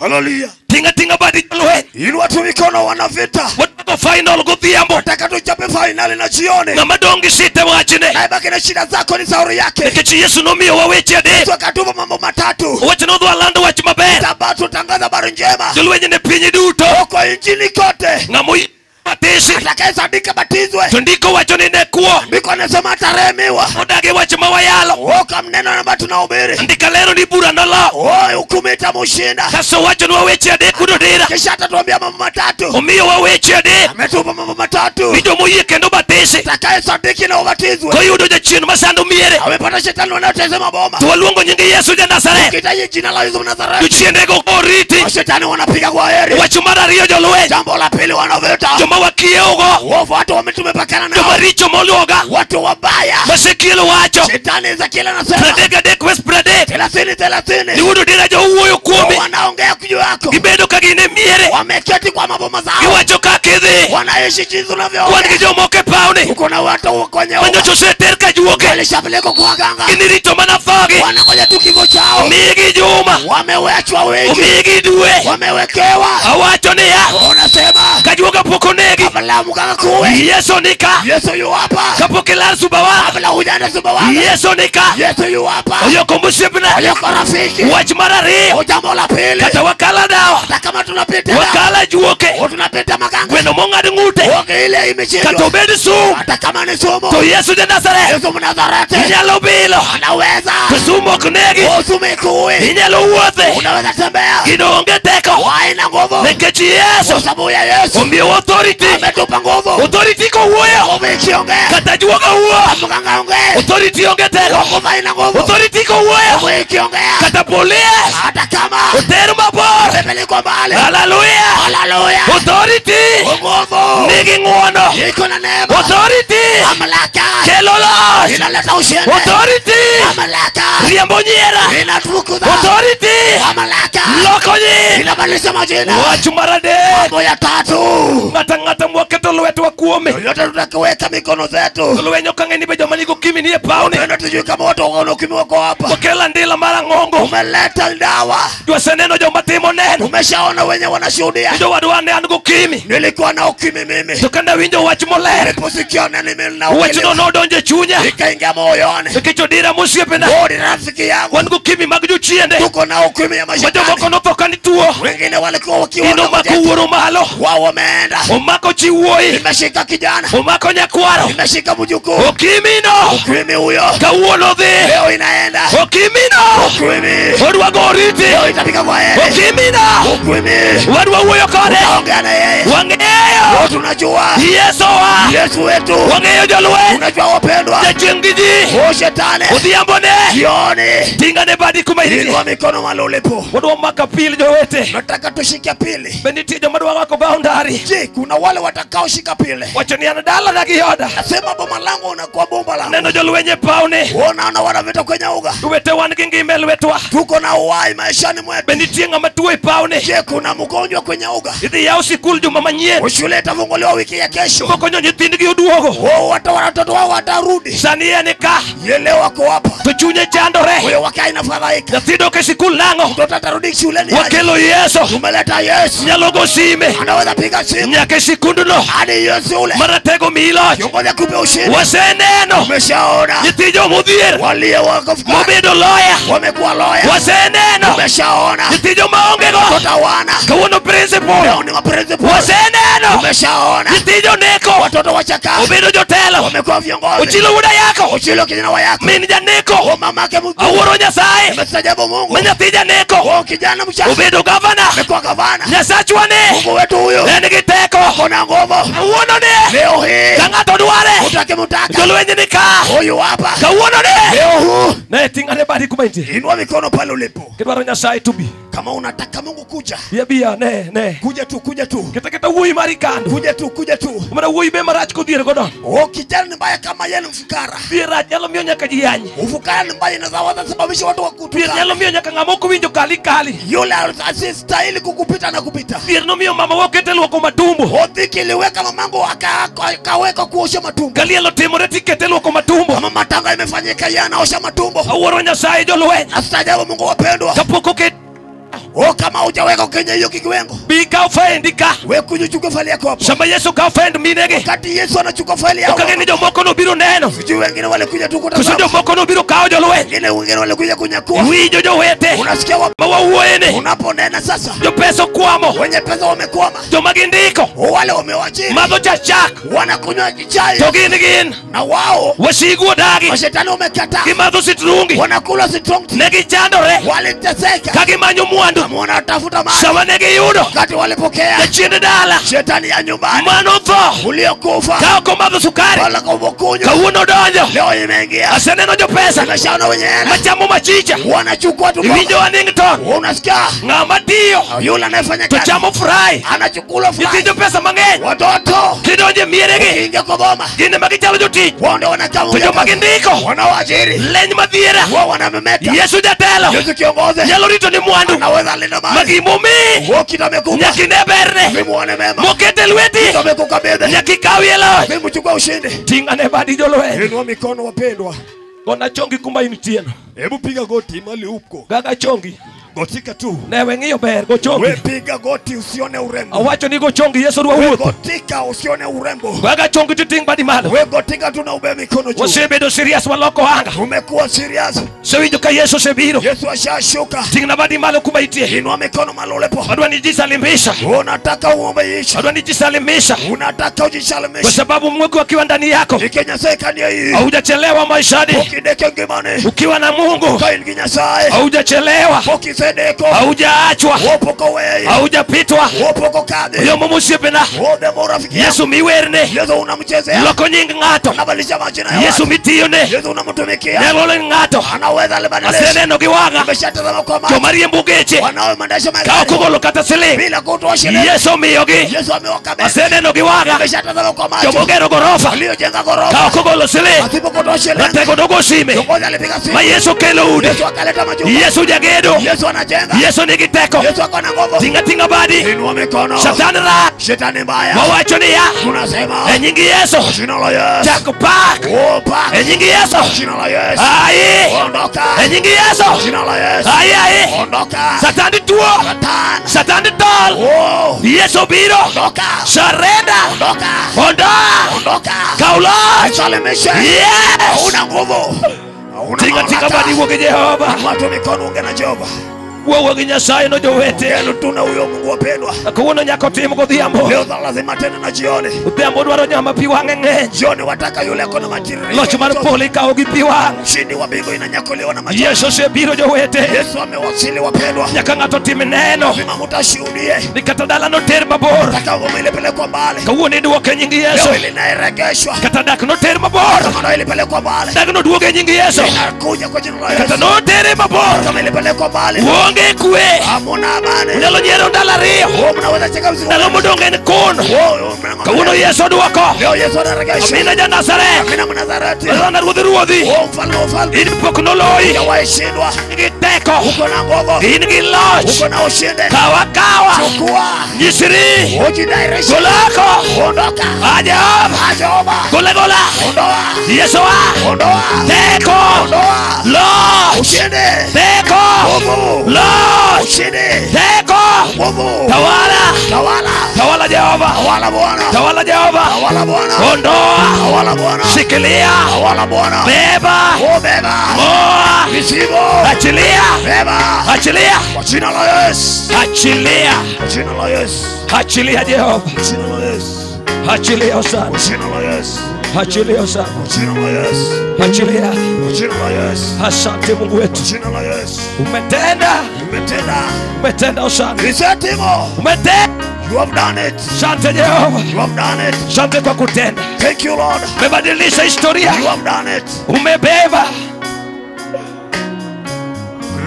Hallelujah. Tinga badi lwe. Inua tu mikono wana vita. Watako final gudhiambo. Nataka tuchape finali na jioni. Na madongi site wachine. Na ibaki na shida zako ni sauri yake. Nekechi Yesu nomiyo wawechi ade. Yesu akatupa mambo matatu. Wache no dwa lando wach maber. Tabatu tangaza habari njema. Jolwenye ne pinyi duto. Oko injini kote. Ngamo matesi. Atakaye sadika batizwe. Tundiko wacho ni nekuo. Biko anasema atarehemiwa. Odage wacho mawayalo. Oka mneno na batu na ubiri. Ndika lero ni bura nolo. Oi hukumita mushinda. Sasa wacho ni wawechi ade kudodira. Kisha atatuambia mambo matatu. Omiyo wawechi ade. Ametupa mambo matatu. Vijo muye kendo batesi. Atakaye sadiki na ubatizwe. Koyudo jachien masando miere. Amepata shetani wanaotazama boma. Tuwaluongo nyingi Yesu ja Nazareth. Kitaji jina la Yesu Nazareth. Tuchiendego koriti. Shetani wanapiga kwa heri. Wacho mara riyo jolwe. Jambo la pili wanavita. Joma wakieogo. Watu wametumepakana nao. Joma richo moluoga. Watu wabaya. Masekielo wacho. Shetani za kila nasema. Pradek wes pradek. 30. Niwudu dira jo uwoyo kuomi. Wanaongea kujuu yako. Gibedo kagine miere. Wameketi kwa maboma zao. Giwacho kakidhi. Wanaishi jinsi unavyoona. Wangi jo moke pauni. Uko na watu kwenye Manyocho seter kajuoke. walishapelekwa kwa waganga. Inirito manafagi. Wanangoja tu kifo chao. Migi juma. Wamewechwa wengi. Migi duwe. Wamewekewa. Awacho ni ya. Unasema. Kajuoka pokonegi. Kabla mkanga kuwe. Yesu nika. Yesu yu hapa. Kapokelar subawa. Kabla hujana subawa. Yesu nika. Yesu yu hapa. Oyo kumbusipna. Oyo rafiki. Wach marari. Jambo la pili. Kata wakala dawa. Hata kama tunapita. Wakala juoke. Tunapita maganga. Gweno mongadi ngute. Oke ile imeshindwa. Kata ubedi sumu. Hata kama ni sumu. To Yesu de Nazareth. Yesu Mnazareti. Inyalo bilo. Anaweza. Kusumo kunegi. Usume kuwe. Inyalo uwothe. Unaweza tembea. Gidonge teko. Waina nguvu. Nekechi Yesu. Kwa sababu ya Yesu. Umbio authority. Ametupa nguvu. Authority ko uwoyo. Umekiongea. Kata juoga uwo. Mganga ongea. Authority onge teko. Nguvu haina nguvu. Authority ko uwoyo. Umekiongea. Kata police. Hata kama. Uteru mabor. Umepelekwa mbali. Hallelujah. Hallelujah. Authority. Nguvu. Nigi nguono. Iko na neema. Authority. Mamlaka. Kelolo. loch. inaleta ushindi. Authority. Mamlaka Riembo nyiera. inatukuza. Authority. Mamlaka Loko nyi. inabadilisha majina. Wach mar adek. Mambo ya tatu, Ng'ata mwaketo lwetwa kuome. yote tutakiweka mikono zetu. Lwenyo kang'eni be joma nigo kimi ni e pawni. Tena tujui kama watu wako ukimwi wako hapa. Okela ndila mar ang'ongo. Umeleta dawa. Jwaseneno joma timo neno. Umeshaona wenye wanashuhudia. Jowadwa ne an gokimi. Nilikuwa na ukimwi mimi. To kanda winjo wach moler. Niliposikia neno mimi na Wachno nodonjo e chunya. ikaingia moyoni. Nikech odira mosiepena. Odi rafiki yangu. Wan gokimi mag jochiende. Tuko na ukimwi ya Ma jomoko mashetani. notho ka ni tuo. Wengine walikuwa wakiwa Ino mako wuoro malo. wao wameenda. Omako chi wuoyi. Imeshika kijana. Omako nyakwaro. Imeshika mjukuu. Okimino. Ukimwi huyo. Kawuono dhi. Leo inaenda. Okimino. Ukimwi. Odwago oriti. Leo itafika kwa yeye. Okimino. Ukimwi. Wadwa wuoyo kode. Ongea na yeye. Wang'eyo. Tunajua Yeso wa. Yesu wetu. Wang'eyo jolweny. Unajua wapendwa. Jachien gi ji. O shetani. Odhiambone. Jioni. Tingane badi kuma iti. Inua mikono mahali ulipo. Wadwa maka pili jowete. Nataka tushike pili. Be nitie joma dwa wako boundary. Je, kuna wale watakaoshika pili? Wacho ni an dala na gi oda. Nasema boma langu unakuwa bomba langu. Neno jolweny e pawni. Unaona wanavita kwenye uga. Wete wan gi ngima e lwetwa. Tuko na uhai maishani Be mwetu. nitie ng'ama tuo e pawni. Je, kuna mgonjwa kwenye uga? Idhi yaw sikul juma manyien. Shule itafunguliwa wiki ya kesho. Mokonyo nyithindgi oduogo. Watoto wao watarudi. Sani en ka. Yele wako hapa. To chunye chandore. Huyo wakai na fadhaika. Nyathi dok e sikul nang'o. Mtoto atarudi shuleni. Wakelo Yeso. Tumeleta Yesu. Nyalo go sime. Anaweza piga simu. Nyaka e sikunduno. Hadi Yesu ule. Maratego miyi loch. Kiongozi akupe ushindi. Waseneno. Umeshaona. Nyithi jomodhier. Walie wako Mobedo loya. wamekuwa loya. Waseneno. Umeshaona. Nyithi joma onge go. Watoto wana. Kawuono principal. Leo ni maprinciple. Waseneno. Umeshaona. Nyithi joneko. Watoto wachaka. Obedo jotelo. Wamekuwa viongozi. Ochilo wuda yako. Uchilo kijana wa yako. Min janeko. O mamake mtu. Awuoro Nyasaye. Umestajabu Mungu. Ma nyathi janeko. O kijana mchana. Obedo gavana. Amekuwa gavana. Nyasachwa ne. Mungu wetu huyo. En gi teko. Kuna nguvu. Kawuono ne. Leo hii. Ka ng'ato dware. Utake mutaka. Jolweny ni ka. Huyu hapa. Kawuono ne. Leo huu. Ne ting'ane badi kuma intie. Inua mikono pale ulipo. Kidwaro Nyasaye to bi. Kama unataka Mungu kuja. Bia ne. Kuja tu, kuja tu. Keta wuoyi mari kando. Kuja tu, kuja tu. Mana wuoyi be marach kodhier godon. O kijana ni mbaya kama yeye ni mfukara. Dhier rach nyalo miyo nyaka ji yany. Ufukara ni mbaya inaweza sababisha watu Dhier wakutukana. nyalo miyo nyaka ng'ama ok winjo kali. Yule asistahili kukupita na kupita. Dhier nomiyo mama wokete luoko matumbo. Odhiki iliweka mamangu akaweka kuosha matumbo. Kalielo timore tikete luoko matumbo. Kama matanga imefanyika yeye anaosha matumbo. Awuoro Nyasaye jolweny. Astajabu Mungu wapendwa. Kapok oket. O kama hujaweka kwenye hiyo kikiwengo. Bi kaw faendi ka. Wewe kuchukua faili yako hapo. Sama Yesu kaw faend minegi. Wakati Yesu anachukua faili yako. Okage ni jomoko nobiro neno. Sijui wengine walikuja tu Koso kutazama. jomoko nobiro kawo jolweny. Wengine walikuja kunyakua. Winjo jowete. Unasikia Ma wawuoyene. unaponena sasa. Jopesa okwamo. Wenye pesa wamekwama. Joma gindiko. Wale wamewachini. Madho chak. Wanakunywa chai. To gin. Na wao Wasigu odagi. mashetani wamekataa. Gimadho sitrungi. Wanakula strong tea. Ne gichandore. Waliteseka. Ka gimanyo mwandu. Kama tafuta mali. Sama ne giyudo. Wakati walipokea. Jachiende dala. Shetani ya nyumbani. Mano tho. Uliokufa. Ka ok omadho sukari. Wala kukunywa. Kawuono donjo. Leo imeingia. Aseneno jopesa. Umeshaona wenye hela. Machamo machicha. Wanachukua tu. Iwinjo Wannington. Unasikia? Ng'ama tiyo. Yule anayefanya To kazi. chamo fry. Anachukua Nyithi fry. jopesa mang'eny. Watoto. Kidonje mieregi. Ingia kwa boma. Gin ema gichalo jotich. Wao ndio wanakaa. To joma gindiko. Wanaoajiri. Leny madhiera. Wao wanamemeta. Yesu jatelo. Yesu kiongozi. Nyalo rito ni mwandu. Anaweza linda mali. Magimomi. Wao kitamekupa. Nyaki ne berne. Mimuone mema. Mokete lweti. Kitamekukabidhi. Nyaki kawie loch. Mimi chukua ushindi. Ting'ane badi jolweny. Inua mikono wapendwa. Gona chongi kuma intieno. Hebu piga goti mali uko. Gaga chongi. Gotika tu. Newe ng'iyo ber go chongi. Wewe piga goti usione urembo. Awacho ni go chongi Yesu rwa Wewe wuotho. gotika usione urembo. Gaga chongi titing badi malo. Wewe gotika tu na ube mikono juu. Wasebedo serious waloko anga. Umekuwa serious. Sewinjo ka Yesu osebiro. Yesu ashashuka. Ting'na badi malo kuma itie. Inua mikono mahali ulipo. Adwa nijisalimisha. Unataka uombe ishi. Adwa nijisalimisha. Unataka Kwa ujisalimishe. sababu Mungu akiwa ndani yako. Ikenya hii. Haujachelewa maishani. Ukideke ngimani. Ukiwa na Mungu. Kaingi Nyasaye. Haujachelewa. Osedeko. Haujaachwa. Opoko wewe. Haujapitwa. Opoko kade. Yo mumushipena. Ode morafiki. Yesu miwerne. Yesu unamchezea. Loko nying ngato. Unabadilisha majina ya Yesu mitiyone. Yesu unamtumikia. Nyalole ngato. Anaweza libadilisha. Aseneno giwanga. Ameshatazama kwa macho. Jomarie mbugeche. Wanao mandasha magari. Kao kugolo kata siling. Bila kutoa shilingi. Yesu miyogi. Yesu amewakabidhi. Aseneno giwanga. Ameshatazama kwa macho. Jomogero gorofa. Waliojenga gorofa. Kao kugolo siling. Asipokutoa shilingi. Ratego dogo shime. Kiongozi alipiga simu. Ma Yesu kelo ude. Yesu akaleta majumba. Yesu jagedo. Yesu anajenga. Yesu nigiteko. Yesu akona nguvu. Tinga tinga badi. Inua mikono. Shatani rat. Shetani mbaya. Mawacho ni ya. Tunasema. Enyingi Yesu. Jina la Yesu. Chakupak. Opa. Enyingi Yesu. Jina la Yesu. Aye. Ondoka. Enyingi Yesu. Jina la Yesu. Aye aye. Ondoka. Satani tuo. Satan. Satani tol. Oh. Yesu biro. Ondoka. Surrender. Ondoka. Ondoa. Ondoka. Kaulaj. Salimisha. Yes. Una nguvu. Una Tinga tinga badi woge Jehova. watu mikono unge na Jehova. Woge Nyasaye no jowete. Yenu tuna huyo Mungu wapendwa. Kuono nyako timo godhiambo. Leo lazima tena na jioni. Udhiambo dwaro nyama pi wange ng'eny. Jioni wataka yule ako na matiririko. Loch mar polo ikawo gi pi wang'. Ushindi wa mbingu inanyakuliwa na machozi. Yesu osebiro jowete. Yesu amewasili wapendwa. Nyaka ng'ato tim neno. Lazima mutashuhudie. Ni kata dalano ter mabor. Taka ngoma ilipelekwa mbali. Kawuono iduoke nying Yesu. Leo inaregeshwa. Kata dak noter mabor. Kama ilipelekwa mbali. Dak noduoge nying Yesu. Inakuja kwa jina la Kata Yesu. notere mabor. Kama ilipelekwa mbali. Uonge kwe. Hamuna amani. Unyalo nyiero ndalo ariyo. Mnaweza cheka mzigo. Ndalo modong' en kun. Kawuono Yesu oduoko. Leo Yesu anaregesha. Amina ja Nazareth. Amina Mnazareti. Alana ruodhi ruodhi. Mfalme. In pok noloyi. Hawaishindwa. In gi teko. Uko na nguvu. In gi loch. Uko na ushindi. Kawa kawa. Chukua. Nyisiri. Ujidairisha. Golako. Ondoka. Ajab. Ajoba. Gola gola. Ondoa. Yesu wa. Ondoa. Teko. Ondoa. Loch. Ushindi. Teko. Nguvu. Loch. Ushindi. Teko. Nguvu. Tawala. Tawala. Tawala Jehova. Tawala Bwana. Tawala Jehova. Tawala Bwana. Ondoa. Tawala Bwana. Shikilia. Tawala Bwana. Beba. Beba. Moa. Visivo. Achilia. Beba. Achilia. Kwa jina la Yesu. Achilia. Kwa jina la Yesu. Achilia Jehova. Kwa jina la Yesu. Achilia sana. Kwa jina la Yesu. Achilia sana. Kwa jina la Yesu. Achilia. Kwa jina la Yesu. Asante Mungu Kwa wetu. jina la Yesu. Umetenda. Umetenda. Umetenda sana. Isetimo. Umetenda. You have done it. Asante Jehova. You have done it. Asante kwa kutenda. Thank you, Lord. Umebadilisha historia. You have done it. Umebeba.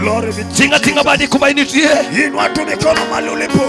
Glory be to Tinga tinga badi kubainitie. Inua tu mikono mahali ulipo.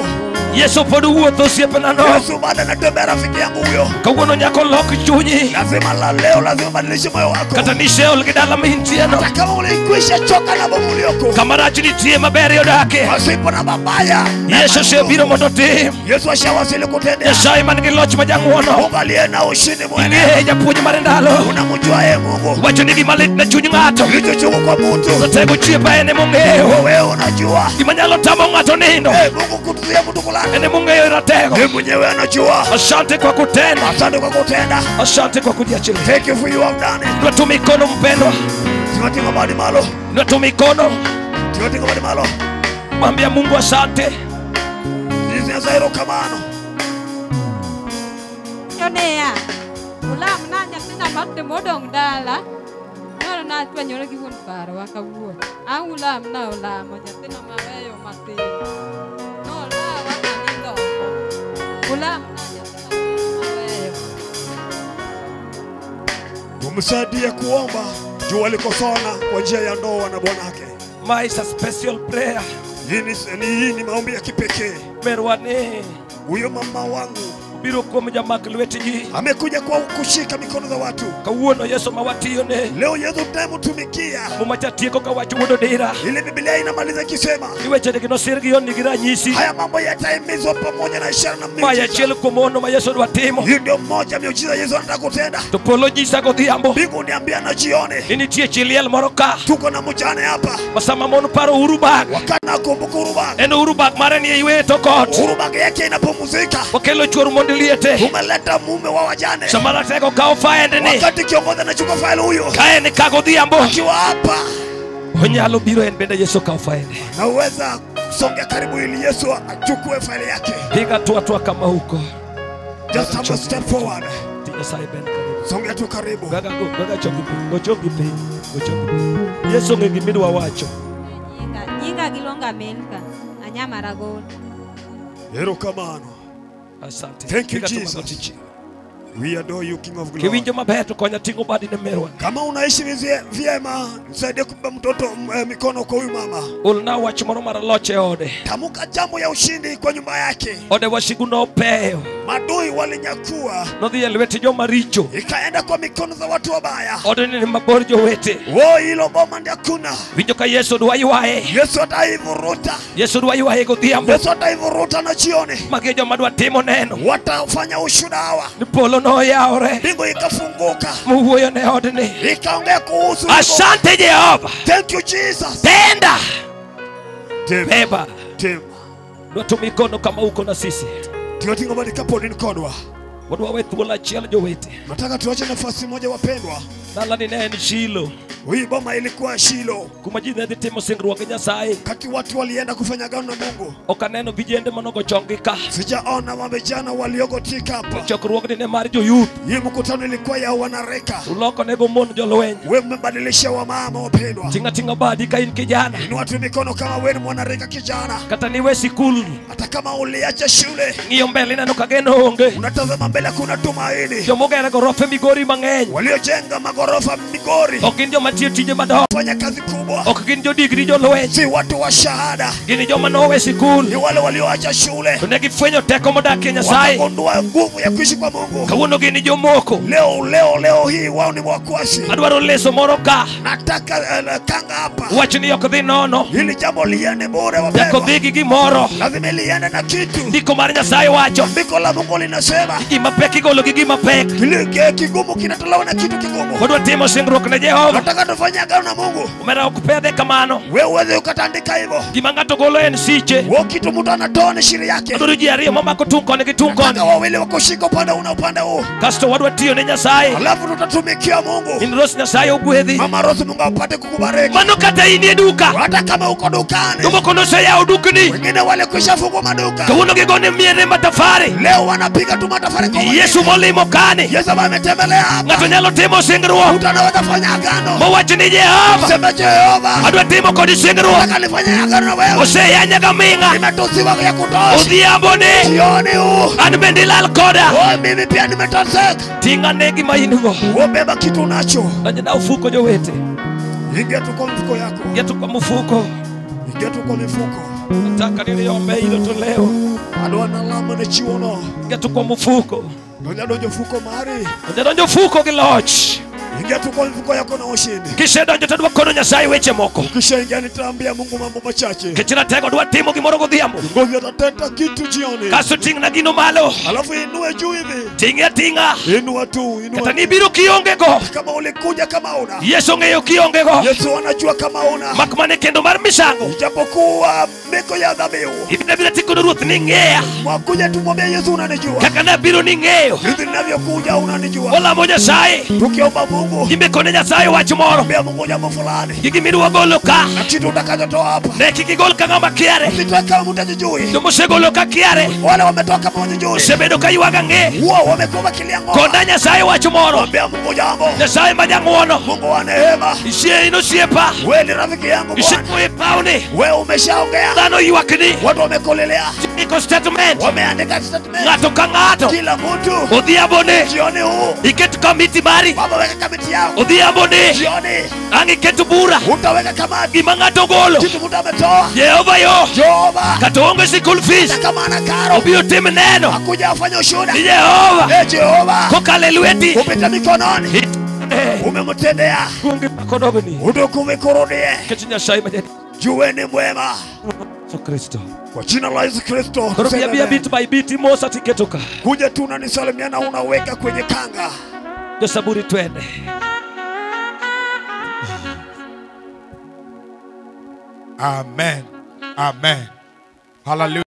Yesu pod wuotho osiepena no. Yesu bado anatembea rafiki yangu huyo. Kawuono nyako lok chunyi. Lazima la leo lazima badilishe moyo wako. Kata niseol gi dala mintie no. Hata kama ulikwisha choka na bomu ulioko. Kama rach nitie maber yodake. Pasipo na mabaya. Yesu osebiro mondo tim. Yesu ashawasili kutendea. Nyasaye man gi loch ma jang'wono. Mungu aliye na ushindi mwene. Ing'e japuonj mar ndalo. Unamjua yeye Mungu. Wacho ni gima lit ne chuny ng'ato. Hicho chungu kwa mtu. Zatego chiepa ene mong'eyo. Wewe unajua. Gima nyalo tamo ng'ato nindo. Mungu kutulia mtu kulala. Ene mong'eyo ratego. Yeye mwenyewe anajua. Asante kwa kutenda. Asante kwa kutenda. Asante kwa kujiachilia. Thank you for you have done it. Ndio mikono mpendwa. Tunatinga badi malo. Ndio mikono. Tunatinga badi malo. Mwambia Mungu asante. Jinsi ya zairo kamano. Yonea. Ulam na nyathina mag modong dala. Noro na twanyore gi wuon paro wakawuo. Ang ulam na olamo nyathino maweyo matin. No la wakanindo. Ulam na nyathino maweyo. Tumsaidie kuomba juu alikosana kwa njia ya ndoa na bwanake. My is a special prayer. Hii ni maombi ya kipekee. Merwane. Huyo mama wangu biro kuom jamak lweti ji. Amekuja kwa kushika mikono za watu. Kawuono Yesu mawatiyone. Leo Yesu mtumikia. Mumachatieko kawacho wuodo dira. Ile Biblia inamaliza ikisema. Iweche de kino sirgi yon nigi ranyisi. Haya mambo yataimizwa pamoja na ishara na miujiza. Maya chiel kumono ma Yesu dwa timo. Hiyo ndio mmoja miujiza Yesu anataka kutenda. To polo nyisa godhiambo. Mbingu niambia na jioni. Nitie chiliel moro ka. Tuko na mjane hapa. Masama mon paro urubag. Wakati nakumbuka urubag. En urubag mare ni iweto kot. Urubag yake inapumzika. Wakelo chuor mondiliete. Umeleta mume wa wajane. Samara teko kao faende ni. Wakati kiongozi anachukua faili huyo. Kae ni kago dhiambo. Akiwa hapa. Onyalo biro en bende Yesu kao faende. Na uweza kusonga karibu ili Yesu achukue faili yake. Piga tua kama huko. Just have a step forward. Tina sai ben karibu. Songa tu karibu. Gaga chongi pe. Go chongi pe. Yesu ngi midwa wacho. Nyinga giluonga Milka Anyamaragon. Erokamano. Asante. Thank you, Piga tu Jesus. magoti chini. We adore you, King of Glory. Kiwinjo maber to konya tingo badi ne merwa. Kama unaishi vyema, nisaidie kupa mtoto mikono kwa huyu mama. Ulna wach moro mar loche ode. Tamuka jambo ya ushindi kwa nyumba yake. Ode wasigu no peyo. Madui walinyakua. Nodhi e lwete joma richo. Ikaenda kwa mikono za watu wabaya. Ode ni mabor jowete. Hilo boma ndio kuna. Winjo ka Yesu dwa ywaye. Yesu ataivuruta. Yesu dwa ywaye godhiambo. Yesu ataivuruta na jioni. Mage joma dwa timo neno. Watafanya ushuhuda hawa. Ni polo no yaore. Mbingu ikafunguka. Muwuoyo ne odni. Ikaongea kuhusu. Asante Jehova. Thank you Jesus. Tenda. Beba. Nwa mikono kama uko na sisi. Tuyotingo bali kaponi nikodwa. Wadwa we thuola achiel jowete. Nataka tuache nafasi moja wapendwa. Dala ni ne en Shilo. Hii boma ilikuwa Shilo. Kuma ji ne dhi timo singruok gi Nyasaye. Kati watu walienda kufanya agano na Mungu. Ok aneno vijende manogo chongi ka. Sijaona wamejana waliogotika hapa. Chokruok ni mar joyuth. Hii mkutano ilikuwa ya wanareka. Uloko nego mon jolweny. Wewe umebadilisha wamama wapendwa. Tinga badi ka in kijana. Ni watu mikono kama wewe mwanareka kijana. Kata niwe sikul. Hata kama uliacha shule. Ng'iyo mbele neno ka geno onge. Unatazama mbele kuna tumaini. Jomogera gorofe Migori mang'eny. Waliojenga magorofa Migori. Ok gin joma tiyo tije madongo. Fanya kazi kubwa. Ok gin jodigri jolweny. Si watu wa shahada. Gin joma nowe sikul. Ni wale walioacha shule. To ne gifwenyo teko modak e Nyasaye. Wakagundua nguvu ya kuishi kwa Mungu. Kawuono gin jomoko. Leo hii wao ni wakwasi. Adwaro leso moro ka. Nataka kanga hapa. Wach ni ok dhi nono. Hili jambo liende bure wapendwa. Nyaka dhi gi gimoro. Lazima liende na kitu. Ndiko mar Nyasaye wacho. Ndiko la Mungu linasema. Gima pek igolo gi gima pek. Kile kigumu kinatolewa na kitu kigumu. Wadwa timo singruok ne Jehova. Nataka tufanye agano na Mungu. Umera ok pedhe kamano. Wewe uweze ukatandika hivyo. Gima ng'ato golo en siche. Wo kitu mtu anatoa ni shiri yake. Adwaro ji ariyo mamako tung' koni gi tung' koni. Nataka wawili wakushika upande una upande huu. Kasto wadwa tiyo ne Nyasaye. Alafu tutatumikia Mungu. In Ros Nyasaye ogwedhi. Mama Rose Mungu apate kukubariki. Mano kata in e duka. Hata kama uko dukani. Jomoko noseyawo dukni. Wengine wale kushafungwa maduka. Kawuono gigone miene matafari. Leo wanapiga tu matafari kwa Yesu molimo kani. Yesu ametembelea hapa. Ng'ato nyalo timo singruok. Utanaweza fanya agano. Mowach ni Jehova. Sema Jehova. Adwa timo kodi singruok. Nataka nifanye agano na wewe. Oseyanya gaming'a. Nimetusiwa ya kutosha. Odhiambo ni. Jioni huu. An bende ilal koda. Mimi pia nimetoseka. Ting'a ne gima in go. Ubeba kitu unacho. Donjna ufuko jowete. Ingia tu kwa mfuko yako. Ingia tu kwa mfuko. Ingia tu kwa mifuko. Nataka niliombe hilo tu leo. Adwa na lama na chiwono. Ingia tu kwa mfuko. Donjo mfuko mari. Donjo mfuko gi loch. Ingia tu kwa mfuko yako na ushindi. Kisedonjo to dwa kono Nyasaye weche moko. Kisha ingia nitaambia Mungu mambo machache. Kichira tego dwa timo gimoro godhiambo. Ngozi atatenda kitu jioni. Kaso ting' na gino malo. Alafu inue juu hivi. Tinga. Inua tu, inua. Kata nibiro kionge go. Kama ulikuja kama una. Yesu ong'eyo kionge go. Yesu anajua kama una. Makmane kendo mar misango. Ijapokuwa meko ya dhabihu. Ibine bila tikono ruoth ni ng'eya. Mwakuja tumwambie Yesu unanijua. Kaka nabiro ni ng'eyo. Hivi ninavyokuja unanijua. Olamo Nyasaye. Tukiomba Mungu. Imekone Nyasaye wach moro. Mbia Mungu jambo fulani. Gigi miruwa golo ka. Na kitu utakachotoa hapa. Ne kikigol ka ng'ama kiare. Usitoe kama mtajijui. Jomosegolo ka kiare. Wale wametoka kama wajijui. Sebedo ka ywaga ng'e. Wao wamekuwa kilia ngoma. Konda Nyasaye wach moro. Mbia Mungu jambo. Nyasaye majang'wono. Mungu wa neema. Isie ino siepa. Wewe ni rafiki yangu Bwana. Isiko ipawni. Wewe umeshaongea. Dhano ywakni. Watu wamekolelea. Iko statement. Wameandika statement. Ng'ato ka ng'ato. Kila mtu. Odhiambo ni. Jioni huu. Iket kamiti mari. Baba weka kamiti yao. Odhiambo ni. Jioni. Ang' iket bura. Utaweka kamati. Gima ng'ato golo. Kitu mtu ametoa. Jehova yo. Jehova. Kata onge school fees. Kama ana karo. Obiro tim neno. Akuja afanye ushuhuda. Ni Jehova. Jehova. Kokale lweti. Upita mikononi. Umemtendea. Kungi makodobni. Udukume kurudie. Kechi Nyasaye majani. Jueni mwema. So Kristo. Kwa jina la Yesu Kristo. Korobia bit by bit mosa tiketoka. Kuja tu unanisalimiana unaweka kwenye kanga. Jo saburi twende. Amen. Amen. Hallelujah.